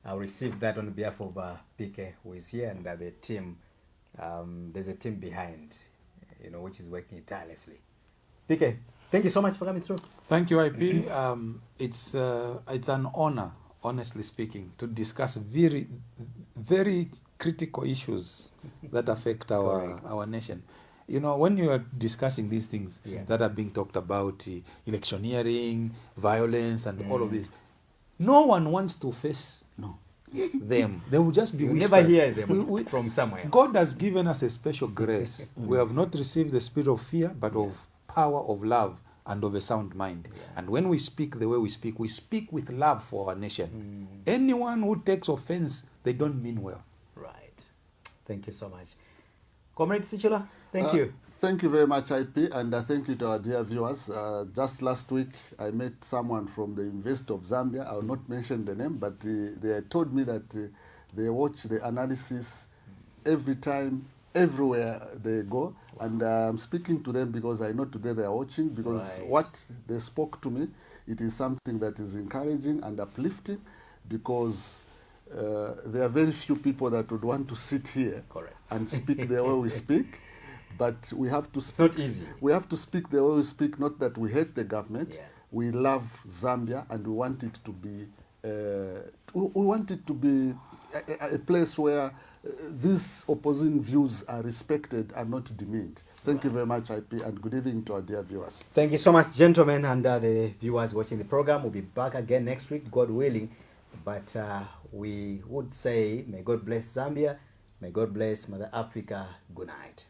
I'll receive that on behalf of PK, who is here, and the team. There's a team behind, which is working tirelessly. PK, thank you so much for coming through. Thank you, IP. It's an honor, honestly speaking, to discuss very, very critical issues that affect our nation. When you are discussing these things that are being talked about, electioneering, violence, and all of this, no one wants to face them. They will just be never hear them from somewhere. God has given us a special grace. We have not received the spirit of fear, but of power, of love, and of a sound mind. And when we speak the way we speak with love for our nation. Anyone who takes offense, they don't mean well. Right. Thank you so much. Comrade Sichula, thank you. Thank you very much, IP, and thank you to our dear viewers. Just last week, I met someone from the University of Zambia. I will not mention the name, but they told me that they watch the analysis every time, everywhere they go. And I'm speaking to them because I know today they are watching, because what they spoke to me, it is something that is encouraging and uplifting, because there are very few people that would want to sit here and speak the way we speak. But we have to speak. It's not easy. We have to speak the way we speak, not that we hate the government. We love Zambia, and we want it to be a place where these opposing views are respected and not demeaned. Thank you very much, IP, and good evening to our dear viewers. Thank you so much, gentlemen, and the viewers watching the program. We'll be back again next week, God willing. But we would say, may God bless Zambia, may God bless Mother Africa. Good night.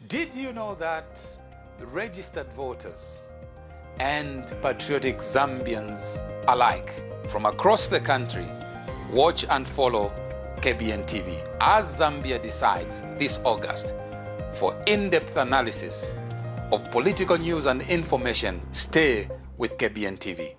Did you know that registered voters and patriotic Zambians alike from across the country watch and follow KBN TV as Zambia decides this August? For in-depth analysis of political news and information, stay with KBN TV.